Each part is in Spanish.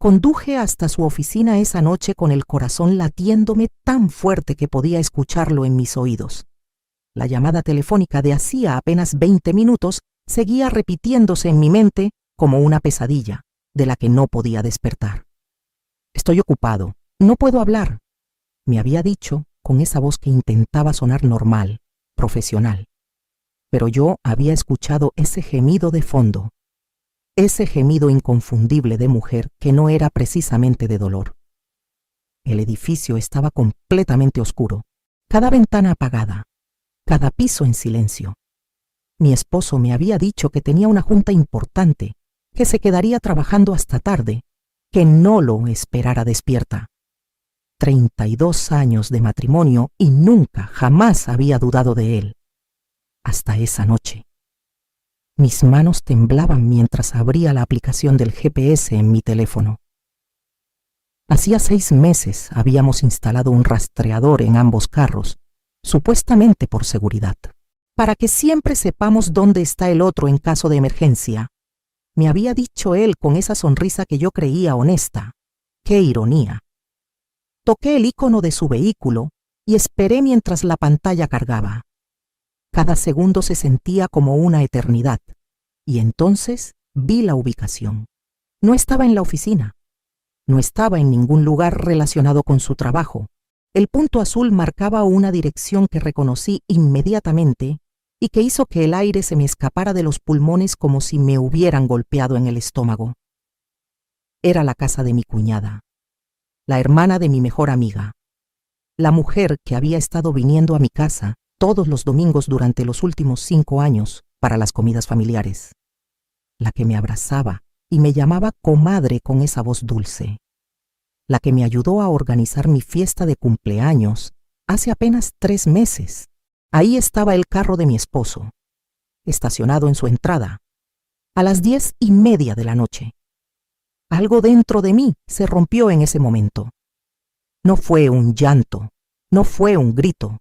Conduje hasta su oficina esa noche con el corazón latiéndome tan fuerte que podía escucharlo en mis oídos. La llamada telefónica de hacía apenas 20 minutos seguía repitiéndose en mi mente como una pesadilla de la que no podía despertar. «Estoy ocupado, no puedo hablar», me había dicho con esa voz que intentaba sonar normal, profesional. Pero yo había escuchado ese gemido de fondo, ese gemido inconfundible de mujer que no era precisamente de dolor. El edificio estaba completamente oscuro, cada ventana apagada, cada piso en silencio. Mi esposo me había dicho que tenía una junta importante, que se quedaría trabajando hasta tarde, que no lo esperara despierta. 32 años de matrimonio y nunca, jamás había dudado de él. Hasta esa noche. Mis manos temblaban mientras abría la aplicación del GPS en mi teléfono. Hacía 6 meses habíamos instalado un rastreador en ambos carros, supuestamente por seguridad, para que siempre sepamos dónde está el otro en caso de emergencia. Me había dicho él con esa sonrisa que yo creía honesta. ¡Qué ironía! Toqué el icono de su vehículo y esperé mientras la pantalla cargaba. Cada segundo se sentía como una eternidad, y entonces vi la ubicación. No estaba en la oficina. No estaba en ningún lugar relacionado con su trabajo. El punto azul marcaba una dirección que reconocí inmediatamente y que hizo que el aire se me escapara de los pulmones como si me hubieran golpeado en el estómago. Era la casa de mi cuñada, la hermana de mi mejor amiga, la mujer que había estado viniendo a mi casa todos los domingos durante los últimos 5 años para las comidas familiares, la que me abrazaba y me llamaba comadre con esa voz dulce, la que me ayudó a organizar mi fiesta de cumpleaños hace apenas 3 meses. Ahí estaba el carro de mi esposo, estacionado en su entrada, a las 10:30 de la noche. Algo dentro de mí se rompió en ese momento. No fue un llanto, no fue un grito.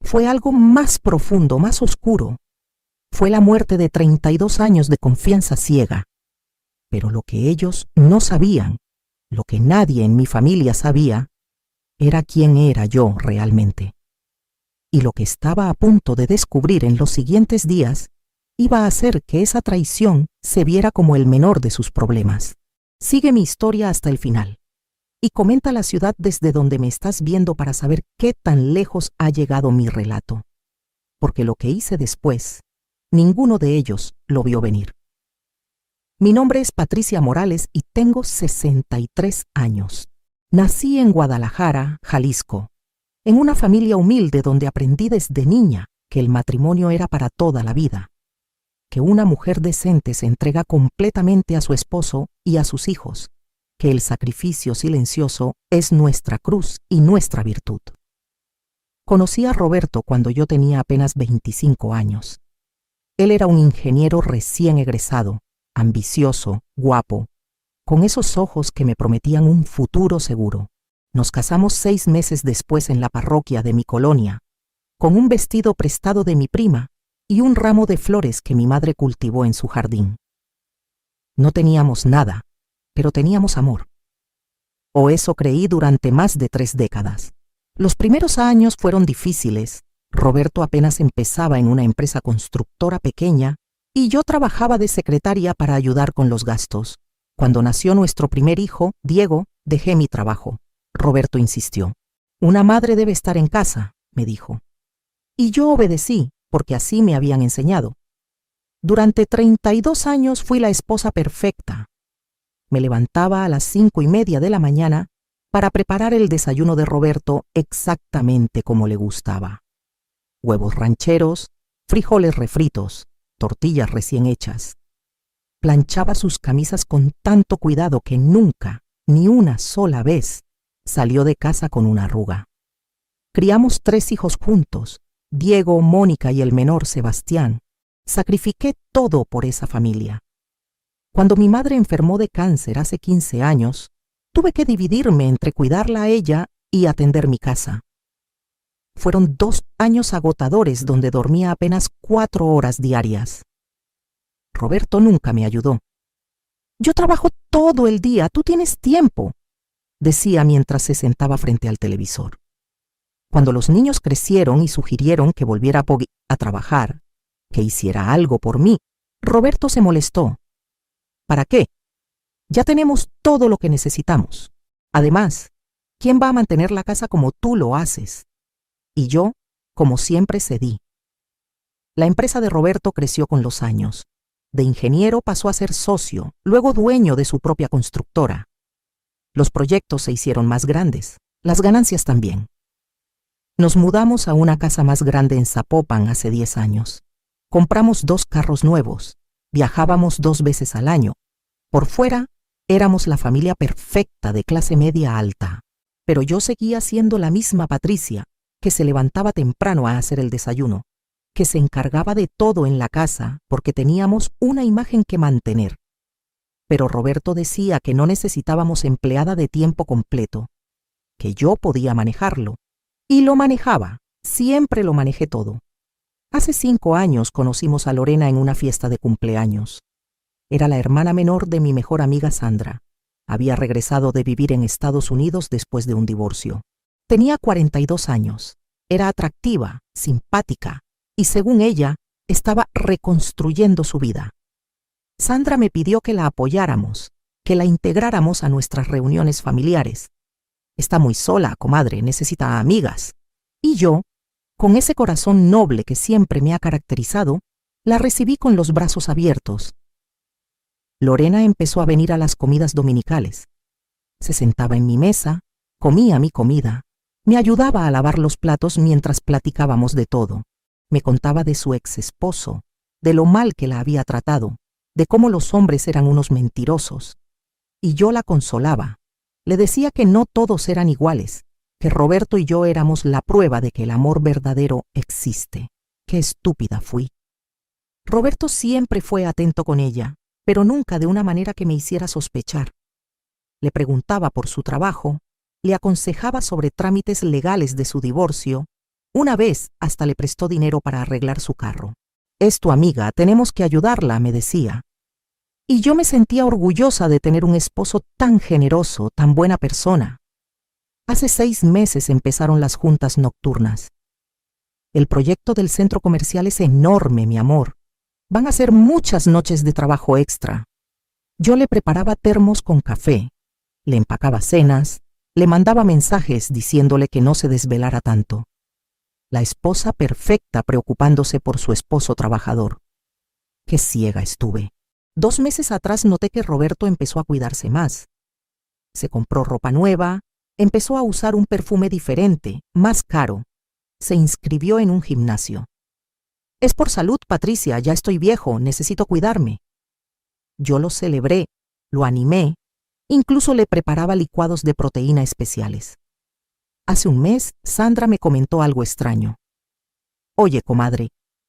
Fue algo más profundo, más oscuro. Fue la muerte de 32 años de confianza ciega. Pero lo que ellos no sabían, lo que nadie en mi familia sabía, era quién era yo realmente. Y lo que estaba a punto de descubrir en los siguientes días iba a hacer que esa traición se viera como el menor de sus problemas. Sigue mi historia hasta el final. Y comenta la ciudad desde donde me estás viendo para saber qué tan lejos ha llegado mi relato. Porque lo que hice después, ninguno de ellos lo vio venir. Mi nombre es Patricia Morales y tengo 63 años. Nací en Guadalajara, Jalisco, en una familia humilde donde aprendí desde niña que el matrimonio era para toda la vida, que una mujer decente se entrega completamente a su esposo y a sus hijos, que el sacrificio silencioso es nuestra cruz y nuestra virtud. Conocí a Roberto cuando yo tenía apenas 25 años. Él era un ingeniero recién egresado, ambicioso, guapo, con esos ojos que me prometían un futuro seguro. Nos casamos 6 meses después en la parroquia de mi colonia, con un vestido prestado de mi prima y un ramo de flores que mi madre cultivó en su jardín. No teníamos nada, pero teníamos amor. O eso creí durante más de 3 décadas. Los primeros años fueron difíciles. Roberto apenas empezaba en una empresa constructora pequeña y yo trabajaba de secretaria para ayudar con los gastos. Cuando nació nuestro primer hijo, Diego, dejé mi trabajo. Roberto insistió. «Una madre debe estar en casa», me dijo. Y yo obedecí, porque así me habían enseñado. Durante 32 años fui la esposa perfecta. Me levantaba a las 5:30 de la mañana para preparar el desayuno de Roberto exactamente como le gustaba. Huevos rancheros, frijoles refritos, tortillas recién hechas. Planchaba sus camisas con tanto cuidado que nunca, ni una sola vez, salió de casa con una arruga. Criamos 3 hijos juntos, Diego, Mónica y el menor Sebastián. Sacrifiqué todo por esa familia. Cuando mi madre enfermó de cáncer hace 15 años, tuve que dividirme entre cuidarla a ella y atender mi casa. Fueron 2 años agotadores donde dormía apenas 4 horas diarias. Roberto nunca me ayudó. Yo trabajo todo el día, tú tienes tiempo, decía mientras se sentaba frente al televisor. Cuando los niños crecieron y sugirieron que volviera a trabajar, que hiciera algo por mí, Roberto se molestó. ¿Para qué? Ya tenemos todo lo que necesitamos. Además, ¿quién va a mantener la casa como tú lo haces? Y yo, como siempre, cedí. La empresa de Roberto creció con los años. De ingeniero pasó a ser socio, luego dueño de su propia constructora. Los proyectos se hicieron más grandes, las ganancias también. Nos mudamos a una casa más grande en Zapopan hace 10 años. Compramos 2 carros nuevos, viajábamos 2 veces al año. Por fuera, éramos la familia perfecta de clase media alta. Pero yo seguía siendo la misma Patricia, que se levantaba temprano a hacer el desayuno, que se encargaba de todo en la casa porque teníamos una imagen que mantener. Pero Roberto decía que no necesitábamos empleada de tiempo completo, que yo podía manejarlo. Y lo manejaba, siempre lo manejé todo. Hace 5 años conocimos a Lorena en una fiesta de cumpleaños. Era la hermana menor de mi mejor amiga Sandra. Había regresado de vivir en Estados Unidos después de un divorcio. Tenía 42 años. Era atractiva, simpática, y según ella, estaba reconstruyendo su vida. Sandra me pidió que la apoyáramos, que la integráramos a nuestras reuniones familiares. Está muy sola, comadre, necesita amigas. Y yo, con ese corazón noble que siempre me ha caracterizado, la recibí con los brazos abiertos. Lorena empezó a venir a las comidas dominicales. Se sentaba en mi mesa, comía mi comida, me ayudaba a lavar los platos mientras platicábamos de todo. Me contaba de su ex esposo, de lo mal que la había tratado, de cómo los hombres eran unos mentirosos. Y yo la consolaba. Le decía que no todos eran iguales, que Roberto y yo éramos la prueba de que el amor verdadero existe. Qué estúpida fui. Roberto siempre fue atento con ella, pero nunca de una manera que me hiciera sospechar. Le preguntaba por su trabajo, le aconsejaba sobre trámites legales de su divorcio. Una vez hasta le prestó dinero para arreglar su carro. Es tu amiga, tenemos que ayudarla, me decía. Y yo me sentía orgullosa de tener un esposo tan generoso, tan buena persona. Hace 6 meses empezaron las juntas nocturnas. El proyecto del centro comercial es enorme, mi amor. Van a ser muchas noches de trabajo extra. Yo le preparaba termos con café, le empacaba cenas, le mandaba mensajes diciéndole que no se desvelara tanto. La esposa perfecta preocupándose por su esposo trabajador. Qué ciega estuve. 2 meses atrás noté que Roberto empezó a cuidarse más. Se compró ropa nueva, empezó a usar un perfume diferente, más caro. Se inscribió en un gimnasio. Es por salud, Patricia, ya estoy viejo, necesito cuidarme. Yo lo celebré, lo animé, incluso le preparaba licuados de proteína especiales. Hace un mes, Sandra me comentó algo extraño. Oye, comadre,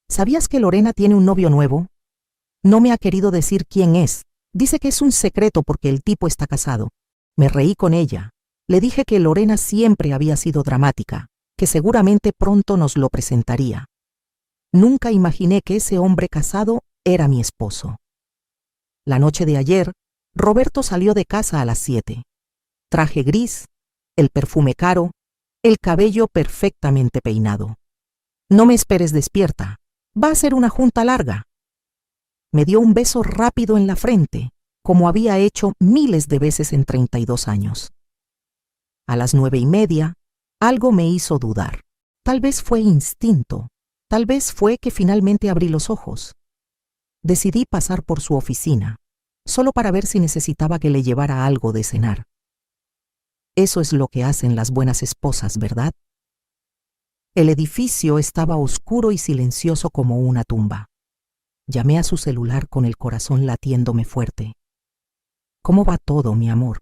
¿sabías que Lorena tiene un novio nuevo? No me ha querido decir quién es. Dice que es un secreto porque el tipo está casado. Me reí con ella. Le dije que Lorena siempre había sido dramática, que seguramente pronto nos lo presentaría. Nunca imaginé que ese hombre casado era mi esposo. La noche de ayer, Roberto salió de casa a las 7. Traje gris, el perfume caro, el cabello perfectamente peinado. No me esperes despierta. Va a ser una junta larga. Me dio un beso rápido en la frente, como había hecho miles de veces en 32 años. A las 9:30, algo me hizo dudar. Tal vez fue instinto, tal vez fue que finalmente abrí los ojos. Decidí pasar por su oficina, solo para ver si necesitaba que le llevara algo de cenar. Eso es lo que hacen las buenas esposas, ¿verdad? El edificio estaba oscuro y silencioso como una tumba. Llamé a su celular con el corazón latiéndome fuerte. ¿Cómo va todo, mi amor?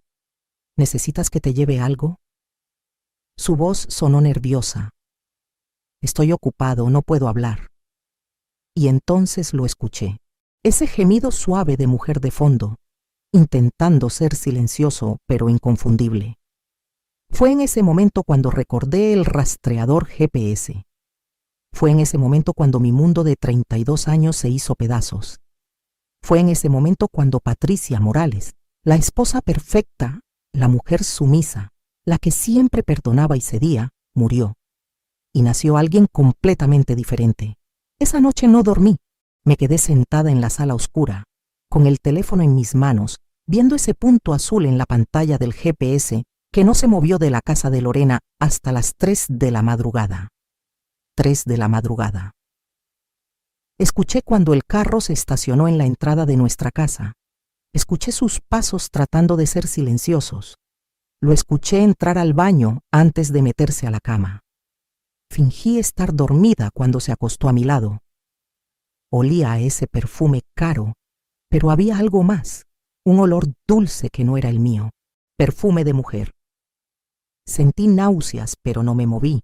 ¿Necesitas que te lleve algo? Su voz sonó nerviosa. Estoy ocupado, no puedo hablar. Y entonces lo escuché. Ese gemido suave de mujer de fondo, intentando ser silencioso pero inconfundible. Fue en ese momento cuando recordé el rastreador GPS. Fue en ese momento cuando mi mundo de 32 años se hizo pedazos. Fue en ese momento cuando Patricia Morales, la esposa perfecta, la mujer sumisa, la que siempre perdonaba y cedía, murió. Y nació alguien completamente diferente. Esa noche no dormí. Me quedé sentada en la sala oscura, con el teléfono en mis manos, viendo ese punto azul en la pantalla del GPS que no se movió de la casa de Lorena hasta las 3 de la madrugada. 3 de la madrugada. Escuché cuando el carro se estacionó en la entrada de nuestra casa. Escuché sus pasos tratando de ser silenciosos. Lo escuché entrar al baño antes de meterse a la cama. Fingí estar dormida cuando se acostó a mi lado. Olía a ese perfume caro, pero había algo más, un olor dulce que no era el mío, perfume de mujer. Sentí náuseas, pero no me moví.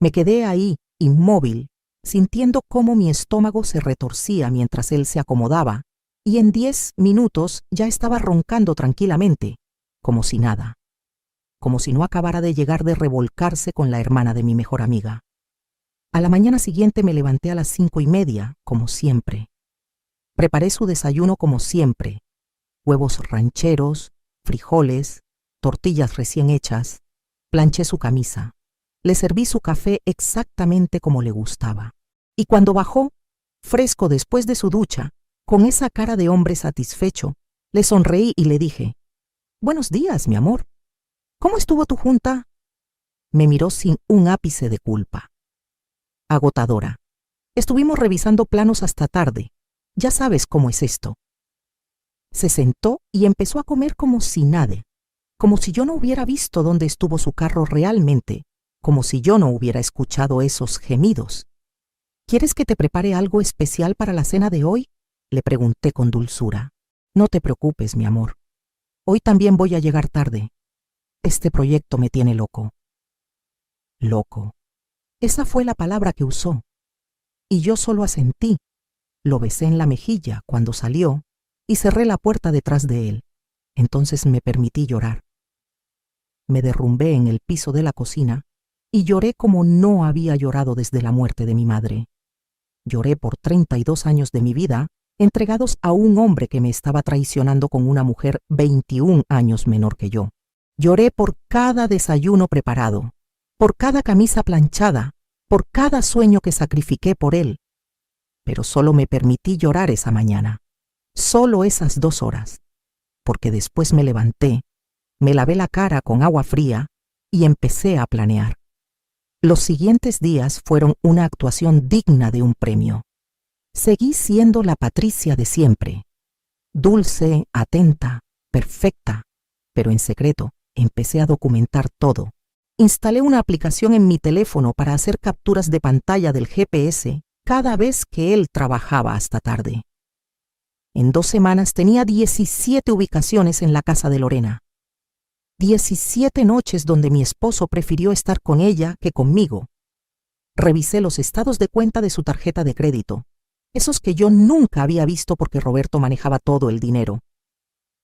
Me quedé ahí, inmóvil, sintiendo cómo mi estómago se retorcía mientras él se acomodaba, y en 10 minutos ya estaba roncando tranquilamente, como si nada, como si no acabara de llegar de revolcarse con la hermana de mi mejor amiga. A la mañana siguiente me levanté a las 5:30, como siempre. Preparé su desayuno como siempre: huevos rancheros, frijoles, tortillas recién hechas. Planché su camisa. Le serví su café exactamente como le gustaba. Y cuando bajó, fresco después de su ducha, con esa cara de hombre satisfecho, le sonreí y le dije: «Buenos días, mi amor. ¿Cómo estuvo tu junta?» Me miró sin un ápice de culpa. Agotadora. Estuvimos revisando planos hasta tarde. Ya sabes cómo es esto. Se sentó y empezó a comer como si nada, como si yo no hubiera visto dónde estuvo su carro realmente, como si yo no hubiera escuchado esos gemidos. «¿Quieres que te prepare algo especial para la cena de hoy?», le pregunté con dulzura. «No te preocupes, mi amor. Hoy también voy a llegar tarde. Este proyecto me tiene loco». Loco. Esa fue la palabra que usó. Y yo solo asentí. Lo besé en la mejilla cuando salió y cerré la puerta detrás de él. Entonces me permití llorar. Me derrumbé en el piso de la cocina y lloré como no había llorado desde la muerte de mi madre. Lloré por 32 años de mi vida entregados a un hombre que me estaba traicionando con una mujer 21 años menor que yo. Lloré por cada desayuno preparado, por cada camisa planchada, por cada sueño que sacrifiqué por él. Pero solo me permití llorar esa mañana, solo esas 2 horas, porque después me levanté, me lavé la cara con agua fría y empecé a planear. Los siguientes días fueron una actuación digna de un premio. Seguí siendo la Patricia de siempre, dulce, atenta, perfecta, pero en secreto empecé a documentar todo. Instalé una aplicación en mi teléfono para hacer capturas de pantalla del GPS cada vez que él trabajaba hasta tarde. En 2 semanas tenía 17 ubicaciones en la casa de Lorena. 17 noches donde mi esposo prefirió estar con ella que conmigo. Revisé los estados de cuenta de su tarjeta de crédito, esos que yo nunca había visto porque Roberto manejaba todo el dinero.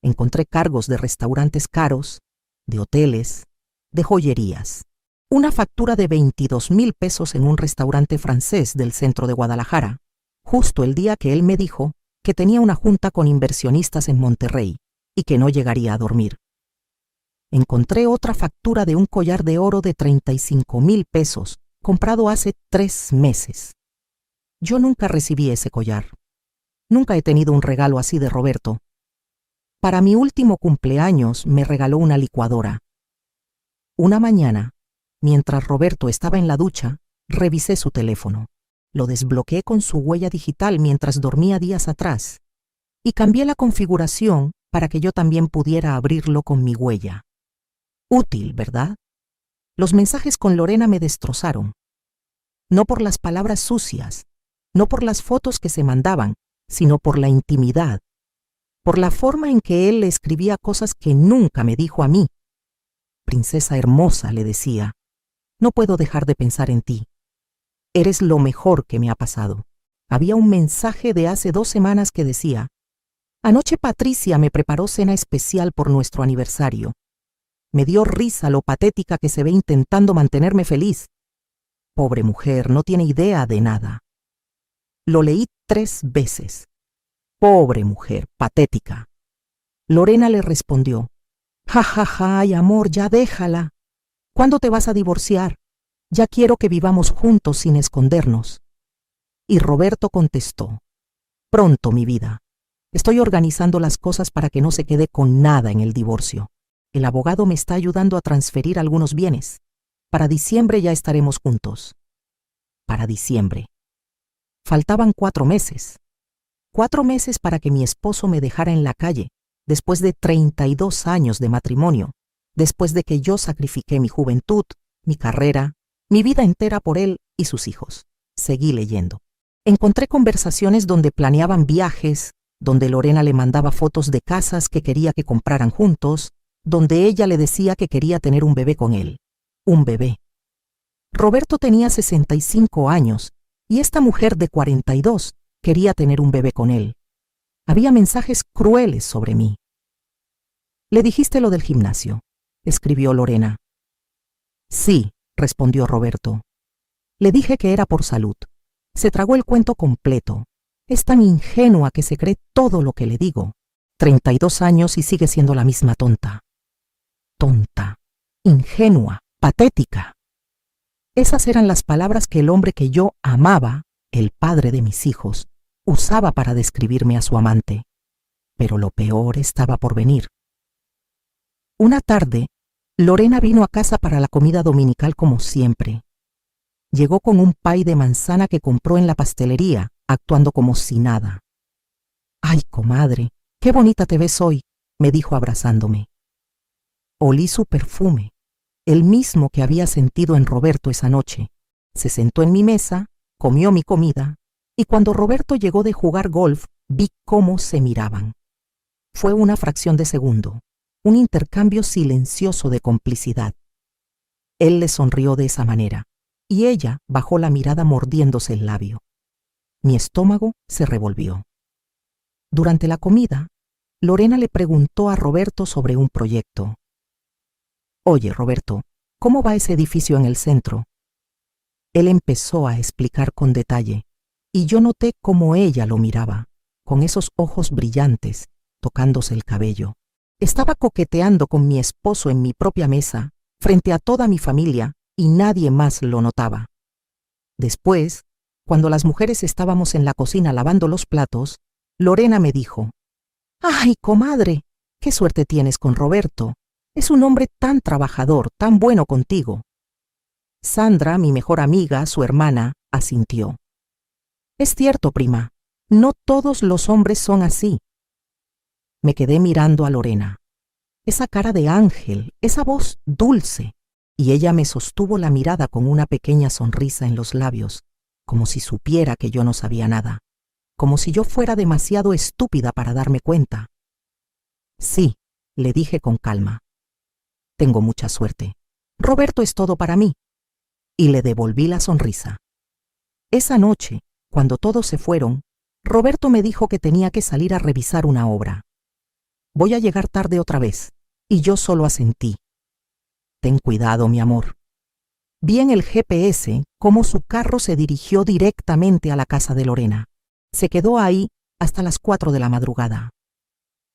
Encontré cargos de restaurantes caros, de hoteles, de joyerías. Una factura de 22,000 pesos en un restaurante francés del centro de Guadalajara, justo el día que él me dijo que tenía una junta con inversionistas en Monterrey y que no llegaría a dormir. Encontré otra factura de un collar de oro de 35,000 pesos, comprado hace 3 meses. Yo nunca recibí ese collar. Nunca he tenido un regalo así de Roberto. Para mi último cumpleaños me regaló una licuadora. Una mañana, mientras Roberto estaba en la ducha, revisé su teléfono. Lo desbloqueé con su huella digital mientras dormía días atrás y cambié la configuración para que yo también pudiera abrirlo con mi huella. Útil, ¿verdad? Los mensajes con Lorena me destrozaron. No por las palabras sucias, no por las fotos que se mandaban, sino por la intimidad, por la forma en que él le escribía cosas que nunca me dijo a mí. «Princesa hermosa», le decía, «no puedo dejar de pensar en ti. Eres lo mejor que me ha pasado». Había un mensaje de hace 2 semanas que decía: «Anoche Patricia me preparó cena especial por nuestro aniversario. Me dio risa lo patética que se ve intentando mantenerme feliz. Pobre mujer, no tiene idea de nada». Lo leí 3 veces. Pobre mujer, patética. Lorena le respondió: ja, ja, ja, ay, amor, ya déjala. ¿Cuándo te vas a divorciar? Ya quiero que vivamos juntos sin escondernos. Y Roberto contestó: pronto, mi vida. Estoy organizando las cosas para que no se quede con nada en el divorcio. El abogado me está ayudando a transferir algunos bienes. Para diciembre ya estaremos juntos. Para diciembre. Faltaban 4 meses. 4 meses para que mi esposo me dejara en la calle, después de 32 años de matrimonio, después de que yo sacrifiqué mi juventud, mi carrera, mi vida entera por él y sus hijos. Seguí leyendo. Encontré conversaciones donde planeaban viajes, donde Lorena le mandaba fotos de casas que quería que compraran juntos, donde ella le decía que quería tener un bebé con él. Un bebé. Roberto tenía 65 años y esta mujer de 42 quería tener un bebé con él. Había mensajes crueles sobre mí. «¿Le dijiste lo del gimnasio?», escribió Lorena. «Sí», respondió Roberto. «Le dije que era por salud. Se tragó el cuento completo. Es tan ingenua que se cree todo lo que le digo. 32 años y sigue siendo la misma tonta. Tonta, ingenua, patética». Esas eran las palabras que el hombre que yo amaba, el padre de mis hijos, usaba para describirme a su amante. Pero lo peor estaba por venir. Una tarde, Lorena vino a casa para la comida dominical como siempre. Llegó con un pay de manzana que compró en la pastelería, actuando como si nada. «Ay, comadre, qué bonita te ves hoy», me dijo abrazándome. Olí su perfume, el mismo que había sentido en Roberto esa noche. Se sentó en mi mesa, comió mi comida, y cuando Roberto llegó de jugar golf, vi cómo se miraban. Fue una fracción de segundo, un intercambio silencioso de complicidad. Él le sonrió de esa manera, y ella bajó la mirada mordiéndose el labio. Mi estómago se revolvió. Durante la comida, Lorena le preguntó a Roberto sobre un proyecto. «Oye, Roberto, ¿cómo va ese edificio en el centro?». Él empezó a explicar con detalle, y yo noté cómo ella lo miraba, con esos ojos brillantes, tocándose el cabello. Estaba coqueteando con mi esposo en mi propia mesa, frente a toda mi familia, y nadie más lo notaba. Después, cuando las mujeres estábamos en la cocina lavando los platos, Lorena me dijo: «Ay, comadre, qué suerte tienes con Roberto. Es un hombre tan trabajador, tan bueno contigo». Sandra, mi mejor amiga, su hermana, asintió. «Es cierto, prima, no todos los hombres son así». Me quedé mirando a Lorena. Esa cara de ángel, esa voz dulce, y ella me sostuvo la mirada con una pequeña sonrisa en los labios, como si supiera que yo no sabía nada, como si yo fuera demasiado estúpida para darme cuenta. «Sí», le dije con calma. «Tengo mucha suerte. Roberto es todo para mí». Y le devolví la sonrisa. Esa noche, cuando todos se fueron, Roberto me dijo que tenía que salir a revisar una obra. «Voy a llegar tarde otra vez», y yo solo asentí. «Ten cuidado, mi amor». Vi en el GPS cómo su carro se dirigió directamente a la casa de Lorena. Se quedó ahí hasta las 4 de la madrugada.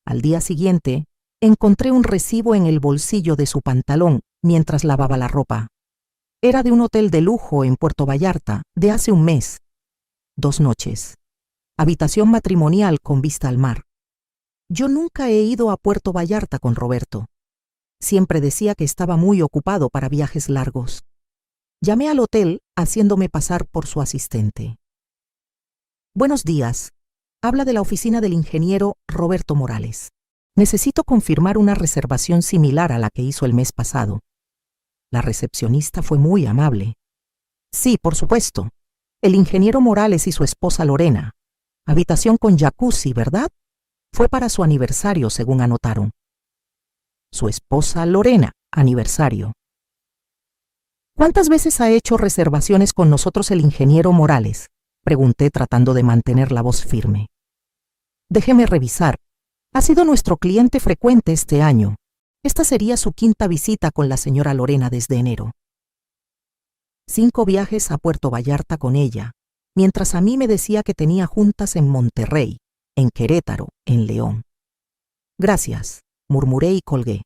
Al día siguiente, encontré un recibo en el bolsillo de su pantalón mientras lavaba la ropa. Era de un hotel de lujo en Puerto Vallarta, de hace un mes. 2 noches. Habitación matrimonial con vista al mar. Yo nunca he ido a Puerto Vallarta con Roberto. Siempre decía que estaba muy ocupado para viajes largos. Llamé al hotel haciéndome pasar por su asistente. «Buenos días. Habla de la oficina del ingeniero Roberto Morales. Necesito confirmar una reservación similar a la que hizo el mes pasado». La recepcionista fue muy amable. «Sí, por supuesto. El ingeniero Morales y su esposa Lorena. Habitación con jacuzzi, ¿verdad? Fue para su aniversario, según anotaron». Su esposa Lorena, aniversario. «¿Cuántas veces ha hecho reservaciones con nosotros el ingeniero Morales?», pregunté tratando de mantener la voz firme. «Déjeme revisar. Ha sido nuestro cliente frecuente este año. Esta sería su 5ª visita con la señora Lorena desde enero. 5 viajes a Puerto Vallarta con ella, mientras a mí me decía que tenía juntas en Monterrey, en Querétaro, en León. Gracias, murmuré y colgué.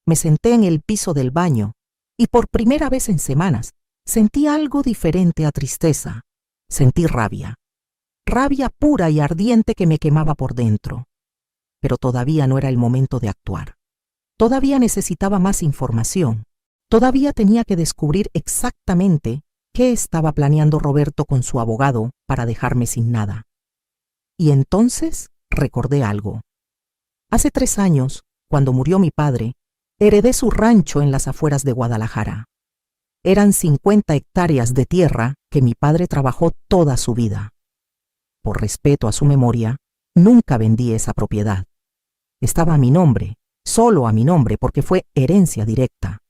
Me senté en el piso del baño y por primera vez en semanas sentí algo diferente a tristeza. Sentí rabia. Rabia pura y ardiente que me quemaba por dentro. Pero todavía no era el momento de actuar. Todavía necesitaba más información. Todavía tenía que descubrir exactamente qué estaba planeando Roberto con su abogado para dejarme sin nada. Y entonces recordé algo. Hace 3 años, cuando murió mi padre, heredé su rancho en las afueras de Guadalajara. Eran 50 hectáreas de tierra que mi padre trabajó toda su vida. Por respeto a su memoria, nunca vendí esa propiedad. Estaba a mi nombre, solo a mi nombre, porque fue herencia directa.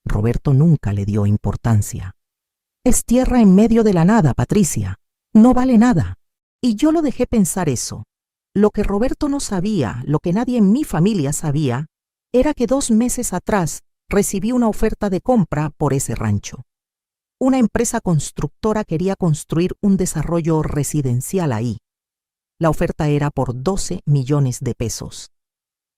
Roberto nunca le dio importancia. Es tierra en medio de la nada, Patricia. No vale nada. Y yo lo dejé pensar eso. Lo que Roberto no sabía, lo que nadie en mi familia sabía, era que 2 meses atrás recibí una oferta de compra por ese rancho. Una empresa constructora quería construir un desarrollo residencial ahí. La oferta era por 12 millones de pesos.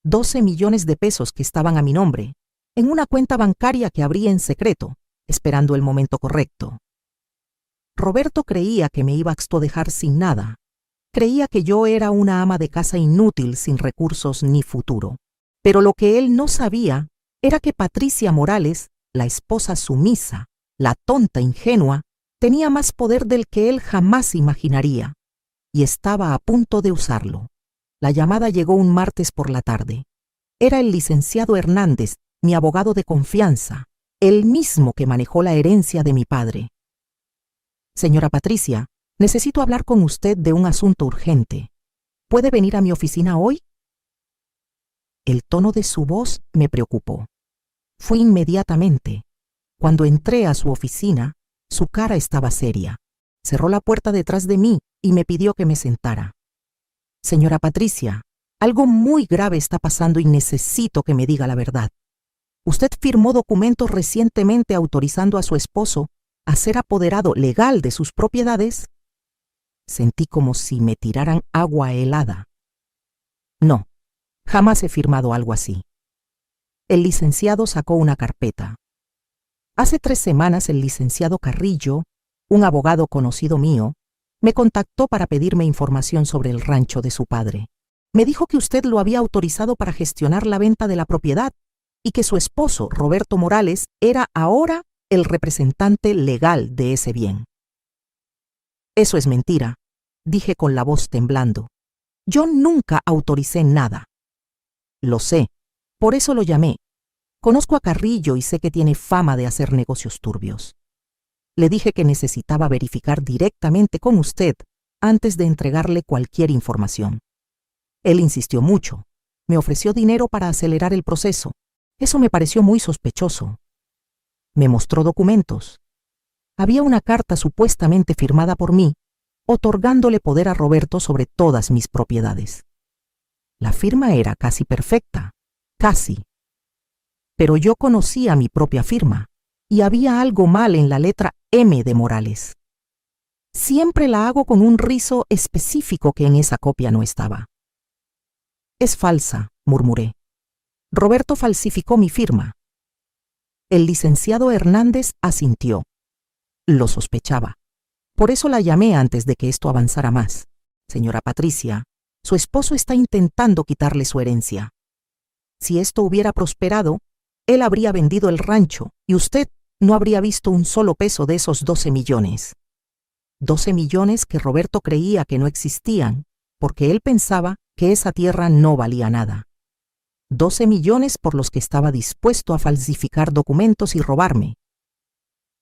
12 millones de pesos que estaban a mi nombre, en una cuenta bancaria que abrí en secreto, esperando el momento correcto. Roberto creía que me iba a dejar sin nada. Creía que yo era una ama de casa inútil, sin recursos ni futuro. Pero lo que él no sabía era que Patricia Morales, la esposa sumisa, la tonta ingenua, tenía más poder del que él jamás imaginaría, y estaba a punto de usarlo. La llamada llegó un martes por la tarde. Era el licenciado Hernández, mi abogado de confianza, el mismo que manejó la herencia de mi padre. Señora Patricia, necesito hablar con usted de un asunto urgente. ¿Puede venir a mi oficina hoy? El tono de su voz me preocupó. Fui inmediatamente. Cuando entré a su oficina, su cara estaba seria. Cerró la puerta detrás de mí y me pidió que me sentara. Señora Patricia, algo muy grave está pasando y necesito que me diga la verdad. Usted firmó documentos recientemente autorizando a su esposo a ser apoderado legal de sus propiedades. Sentí como si me tiraran agua helada. No, jamás he firmado algo así. El licenciado sacó una carpeta. Hace 3 semanas el licenciado Carrillo, un abogado conocido mío, me contactó para pedirme información sobre el rancho de su padre. Me dijo que usted lo había autorizado para gestionar la venta de la propiedad y que su esposo, Roberto Morales, era ahora el representante legal de ese bien. Eso es mentira, dije con la voz temblando. Yo nunca autoricé nada. Lo sé, por eso lo llamé. Conozco a Carrillo y sé que tiene fama de hacer negocios turbios. Le dije que necesitaba verificar directamente con usted antes de entregarle cualquier información. Él insistió mucho. Me ofreció dinero para acelerar el proceso. Eso me pareció muy sospechoso. Me mostró documentos. Había una carta supuestamente firmada por mí, otorgándole poder a Roberto sobre todas mis propiedades. La firma era casi perfecta, casi. Pero yo conocía mi propia firma, y había algo mal en la letra M de Morales. Siempre la hago con un rizo específico que en esa copia no estaba. Es falsa, murmuré. Roberto falsificó mi firma. El licenciado Hernández asintió. Lo sospechaba. Por eso la llamé antes de que esto avanzara más. Señora Patricia, su esposo está intentando quitarle su herencia. Si esto hubiera prosperado, él habría vendido el rancho y usted no habría visto un solo peso de esos 12 millones. 12 millones que Roberto creía que no existían, porque él pensaba que esa tierra no valía nada. 12 millones por los que estaba dispuesto a falsificar documentos y robarme.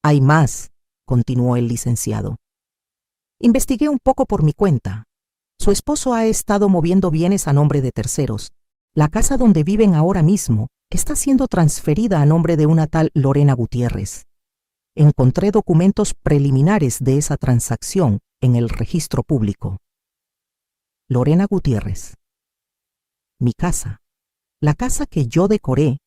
Hay más, continuó el licenciado. Investigué un poco por mi cuenta. Su esposo ha estado moviendo bienes a nombre de terceros. La casa donde viven ahora mismo está siendo transferida a nombre de una tal Lorena Gutiérrez. Encontré documentos preliminares de esa transacción en el registro público. Lorena Gutiérrez. Mi casa. La casa que yo decoré,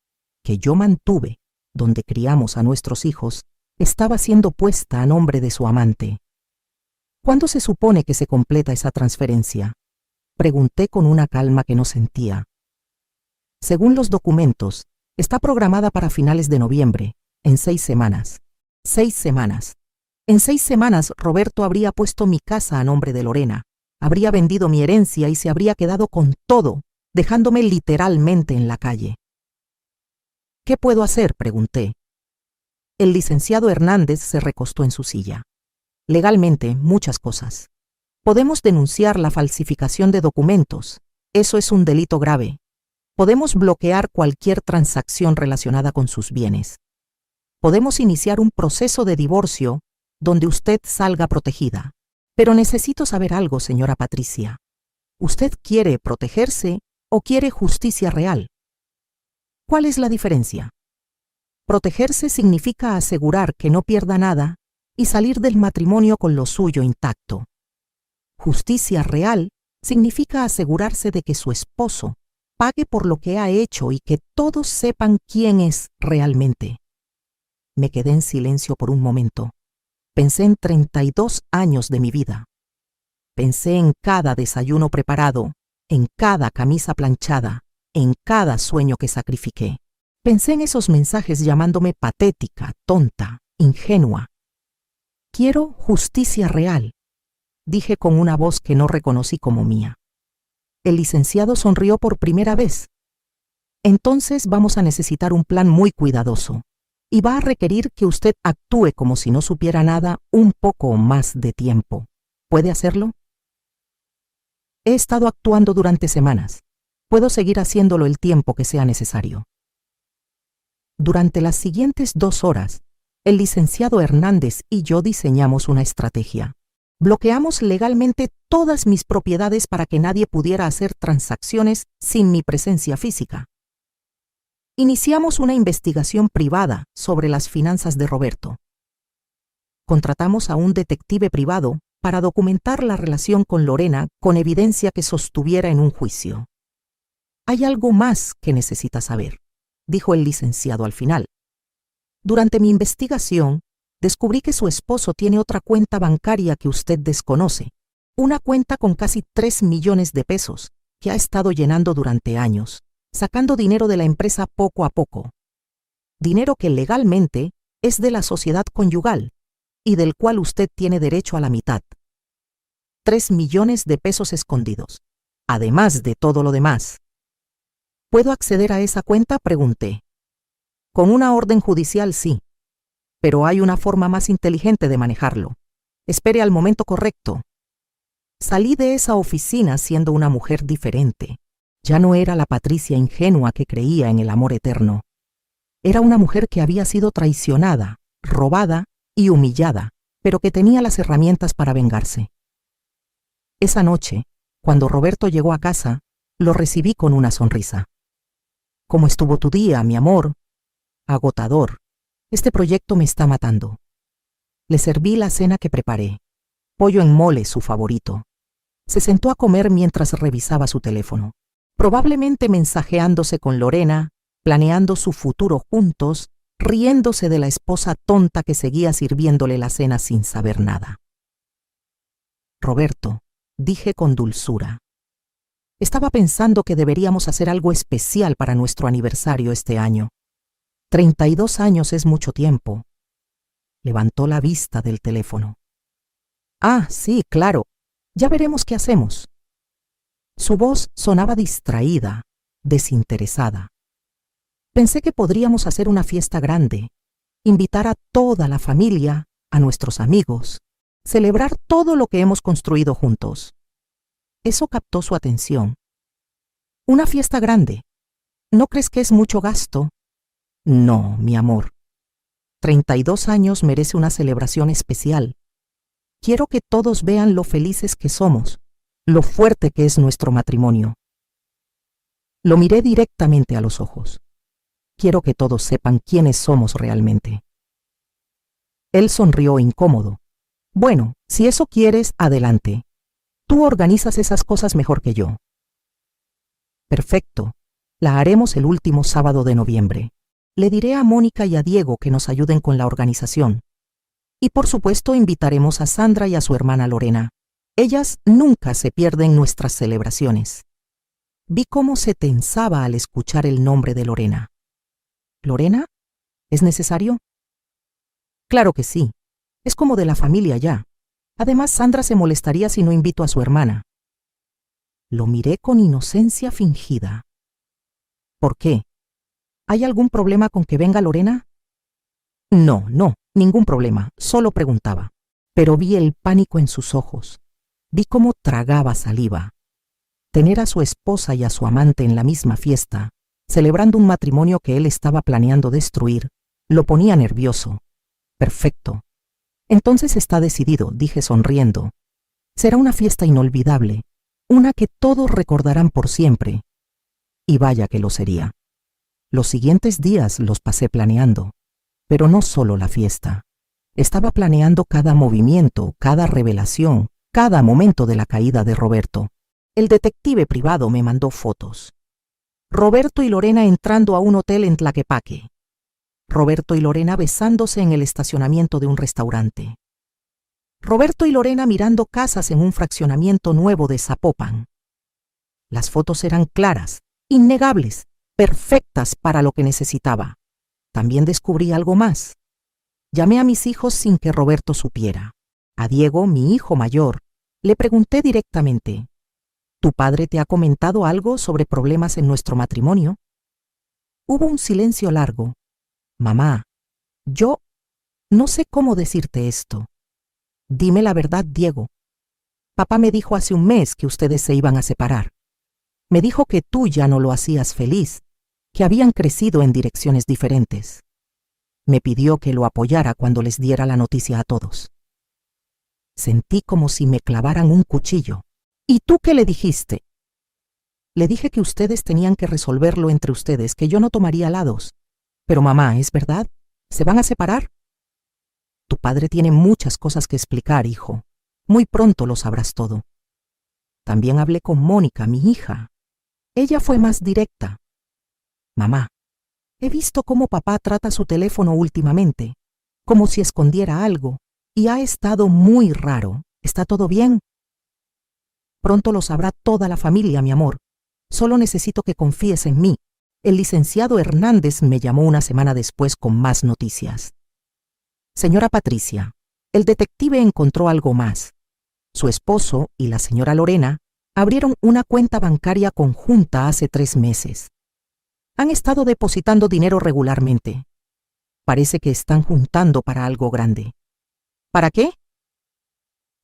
que yo mantuve, donde criamos a nuestros hijos, estaba siendo puesta a nombre de su amante. ¿Cuándo se supone que se completa esa transferencia? Pregunté con una calma que no sentía. Según los documentos, está programada para finales de noviembre, en 6 semanas. 6 semanas. En 6 semanas Roberto habría puesto mi casa a nombre de Lorena, habría vendido mi herencia y se habría quedado con todo, dejándome literalmente en la calle. ¿Qué puedo hacer?, pregunté. El licenciado Hernández se recostó en su silla. Legalmente, muchas cosas. Podemos denunciar la falsificación de documentos. Eso es un delito grave. Podemos bloquear cualquier transacción relacionada con sus bienes. Podemos iniciar un proceso de divorcio donde usted salga protegida. Pero necesito saber algo, señora Patricia. ¿Usted quiere protegerse o quiere justicia real? ¿Cuál es la diferencia? Protegerse significa asegurar que no pierda nada y salir del matrimonio con lo suyo intacto. Justicia real significa asegurarse de que su esposo pague por lo que ha hecho y que todos sepan quién es realmente. Me quedé en silencio por un momento. Pensé en 32 años de mi vida. Pensé en cada desayuno preparado, en cada camisa planchada, en cada sueño que sacrifiqué. Pensé en esos mensajes llamándome patética, tonta, ingenua. Quiero justicia real, dije con una voz que no reconocí como mía. El licenciado sonrió por primera vez. Entonces vamos a necesitar un plan muy cuidadoso y va a requerir que usted actúe como si no supiera nada un poco más de tiempo. ¿Puede hacerlo? He estado actuando durante semanas. Puedo seguir haciéndolo el tiempo que sea necesario. Durante las siguientes 2 horas, el licenciado Hernández y yo diseñamos una estrategia. Bloqueamos legalmente todas mis propiedades para que nadie pudiera hacer transacciones sin mi presencia física. Iniciamos una investigación privada sobre las finanzas de Roberto. Contratamos a un detective privado para documentar la relación con Lorena con evidencia que sostuviera en un juicio. Hay algo más que necesita saber, dijo el licenciado al final. Durante mi investigación, descubrí que su esposo tiene otra cuenta bancaria que usted desconoce, una cuenta con casi 3 millones de pesos que ha estado llenando durante años, sacando dinero de la empresa poco a poco. Dinero que legalmente es de la sociedad conyugal y del cual usted tiene derecho a la mitad. 3 millones de pesos escondidos, además de todo lo demás. ¿Puedo acceder a esa cuenta?, pregunté. Con una orden judicial, sí. Pero hay una forma más inteligente de manejarlo. Espere al momento correcto. Salí de esa oficina siendo una mujer diferente. Ya no era la Patricia ingenua que creía en el amor eterno. Era una mujer que había sido traicionada, robada y humillada, pero que tenía las herramientas para vengarse. Esa noche, cuando Roberto llegó a casa, lo recibí con una sonrisa. ¿Cómo estuvo tu día, mi amor? Agotador. Este proyecto me está matando. Le serví la cena que preparé. Pollo en mole, su favorito. Se sentó a comer mientras revisaba su teléfono, probablemente mensajeándose con Lorena, planeando su futuro juntos, riéndose de la esposa tonta que seguía sirviéndole la cena sin saber nada. Roberto, dije con dulzura. Estaba pensando que deberíamos hacer algo especial para nuestro aniversario este año. 32 años es mucho tiempo. Levantó la vista del teléfono. Ah, sí, claro. Ya veremos qué hacemos. Su voz sonaba distraída, desinteresada. Pensé que podríamos hacer una fiesta grande, invitar a toda la familia, a nuestros amigos, celebrar todo lo que hemos construido juntos. Eso captó su atención. Una fiesta grande. ¿No crees que es mucho gasto? No, mi amor. 32 años merece una celebración especial. Quiero que todos vean lo felices que somos, lo fuerte que es nuestro matrimonio. Lo miré directamente a los ojos. Quiero que todos sepan quiénes somos realmente. Él sonrió incómodo. Bueno, si eso quieres, adelante. Tú organizas esas cosas mejor que yo. Perfecto. La haremos el último sábado de noviembre. Le diré a Mónica y a Diego que nos ayuden con la organización. Y por supuesto invitaremos a Sandra y a su hermana Lorena. Ellas nunca se pierden nuestras celebraciones. Vi cómo se tensaba al escuchar el nombre de Lorena. ¿Lorena? ¿Es necesario? Claro que sí. Es como de la familia ya. Además, Sandra se molestaría si no invito a su hermana. Lo miré con inocencia fingida. ¿Por qué? ¿Hay algún problema con que venga Lorena? No, ningún problema. Solo preguntaba. Pero vi el pánico en sus ojos. Vi cómo tragaba saliva. Tener a su esposa y a su amante en la misma fiesta, celebrando un matrimonio que él estaba planeando destruir, lo ponía nervioso. Perfecto. Entonces está decidido, dije sonriendo. Será una fiesta inolvidable, una que todos recordarán por siempre. Y vaya que lo sería. Los siguientes días los pasé planeando, pero no solo la fiesta. Estaba planeando cada movimiento, cada revelación, cada momento de la caída de Roberto. El detective privado me mandó fotos. Roberto y Lorena entrando a un hotel en Tlaquepaque. Roberto y Lorena besándose en el estacionamiento de un restaurante. Roberto y Lorena mirando casas en un fraccionamiento nuevo de Zapopan. Las fotos eran claras, innegables, perfectas para lo que necesitaba. También descubrí algo más. Llamé a mis hijos sin que Roberto supiera. A Diego, mi hijo mayor, le pregunté directamente: ¿tu padre te ha comentado algo sobre problemas en nuestro matrimonio? Hubo un silencio largo. Mamá, yo no sé cómo decirte esto. Dime la verdad, Diego. Papá me dijo hace un mes que ustedes se iban a separar. Me dijo que tú ya no lo hacías feliz, que habían crecido en direcciones diferentes. Me pidió que lo apoyara cuando les diera la noticia a todos. Sentí como si me clavaran un cuchillo. ¿Y tú qué le dijiste? Le dije que ustedes tenían que resolverlo entre ustedes, que yo no tomaría lados. Pero mamá, ¿es verdad? ¿Se van a separar? Tu padre tiene muchas cosas que explicar, hijo. Muy pronto lo sabrás todo. También hablé con Mónica, mi hija. Ella fue más directa. Mamá, he visto cómo papá trata su teléfono últimamente, como si escondiera algo, y ha estado muy raro. ¿Está todo bien? Pronto lo sabrá toda la familia, mi amor. Solo necesito que confíes en mí. El licenciado Hernández me llamó una semana después con más noticias. Señora Patricia, el detective encontró algo más. Su esposo y la señora Lorena abrieron una cuenta bancaria conjunta hace 3 meses. Han estado depositando dinero regularmente. Parece que están juntando para algo grande. ¿Para qué?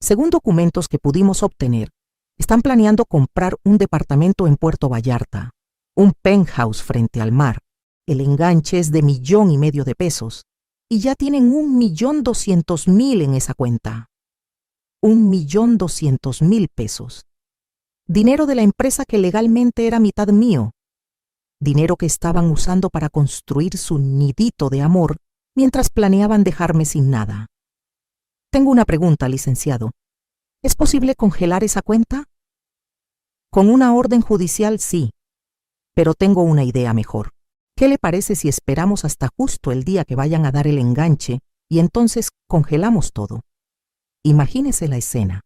Según documentos que pudimos obtener, están planeando comprar un departamento en Puerto Vallarta, un penthouse frente al mar. El enganche es de 1,5 millones de pesos y ya tienen 1,200,000 en esa cuenta. 1,200,000 pesos. Dinero de la empresa que legalmente era mitad mío. Dinero que estaban usando para construir su nidito de amor mientras planeaban dejarme sin nada. Tengo una pregunta, licenciado. ¿Es posible congelar esa cuenta? Con una orden judicial, sí. Pero tengo una idea mejor. ¿Qué le parece si esperamos hasta justo el día que vayan a dar el enganche y entonces congelamos todo? Imagínese la escena.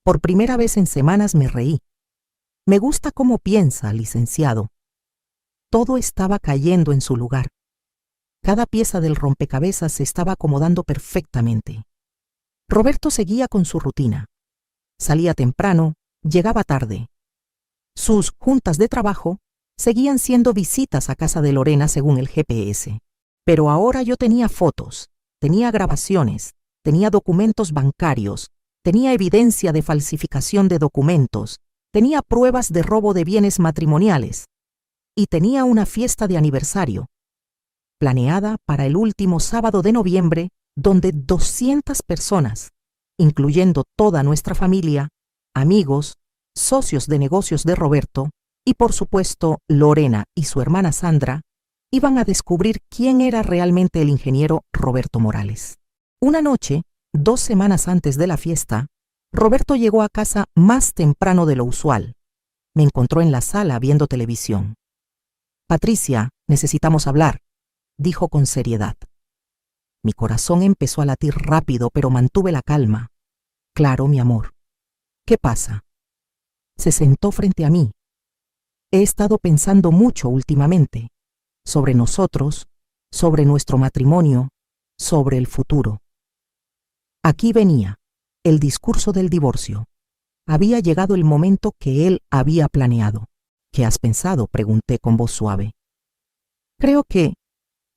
Por primera vez en semanas me reí. Me gusta cómo piensa, licenciado. Todo estaba cayendo en su lugar. Cada pieza del rompecabezas se estaba acomodando perfectamente. Roberto seguía con su rutina. Salía temprano, llegaba tarde. Sus juntas de trabajo seguían siendo visitas a casa de Lorena según el GPS. Pero ahora yo tenía fotos, tenía grabaciones, tenía documentos bancarios, tenía evidencia de falsificación de documentos, tenía pruebas de robo de bienes matrimoniales y tenía una fiesta de aniversario, planeada para el último sábado de noviembre, donde 200 personas, incluyendo toda nuestra familia, amigos, socios de negocios de Roberto y por supuesto Lorena y su hermana Sandra, iban a descubrir quién era realmente el ingeniero Roberto Morales. Una noche, 2 semanas antes de la fiesta, Roberto llegó a casa más temprano de lo usual. Me encontró en la sala viendo televisión. Patricia, necesitamos hablar, dijo con seriedad. Mi corazón empezó a latir rápido, pero mantuve la calma. Claro, mi amor, ¿Qué pasa? Se sentó frente a mí. He estado pensando mucho últimamente, sobre nosotros, sobre nuestro matrimonio, sobre el futuro. Aquí venía, el discurso del divorcio. Había llegado el momento que él había planeado. ¿Qué has pensado?, pregunté con voz suave. Creo que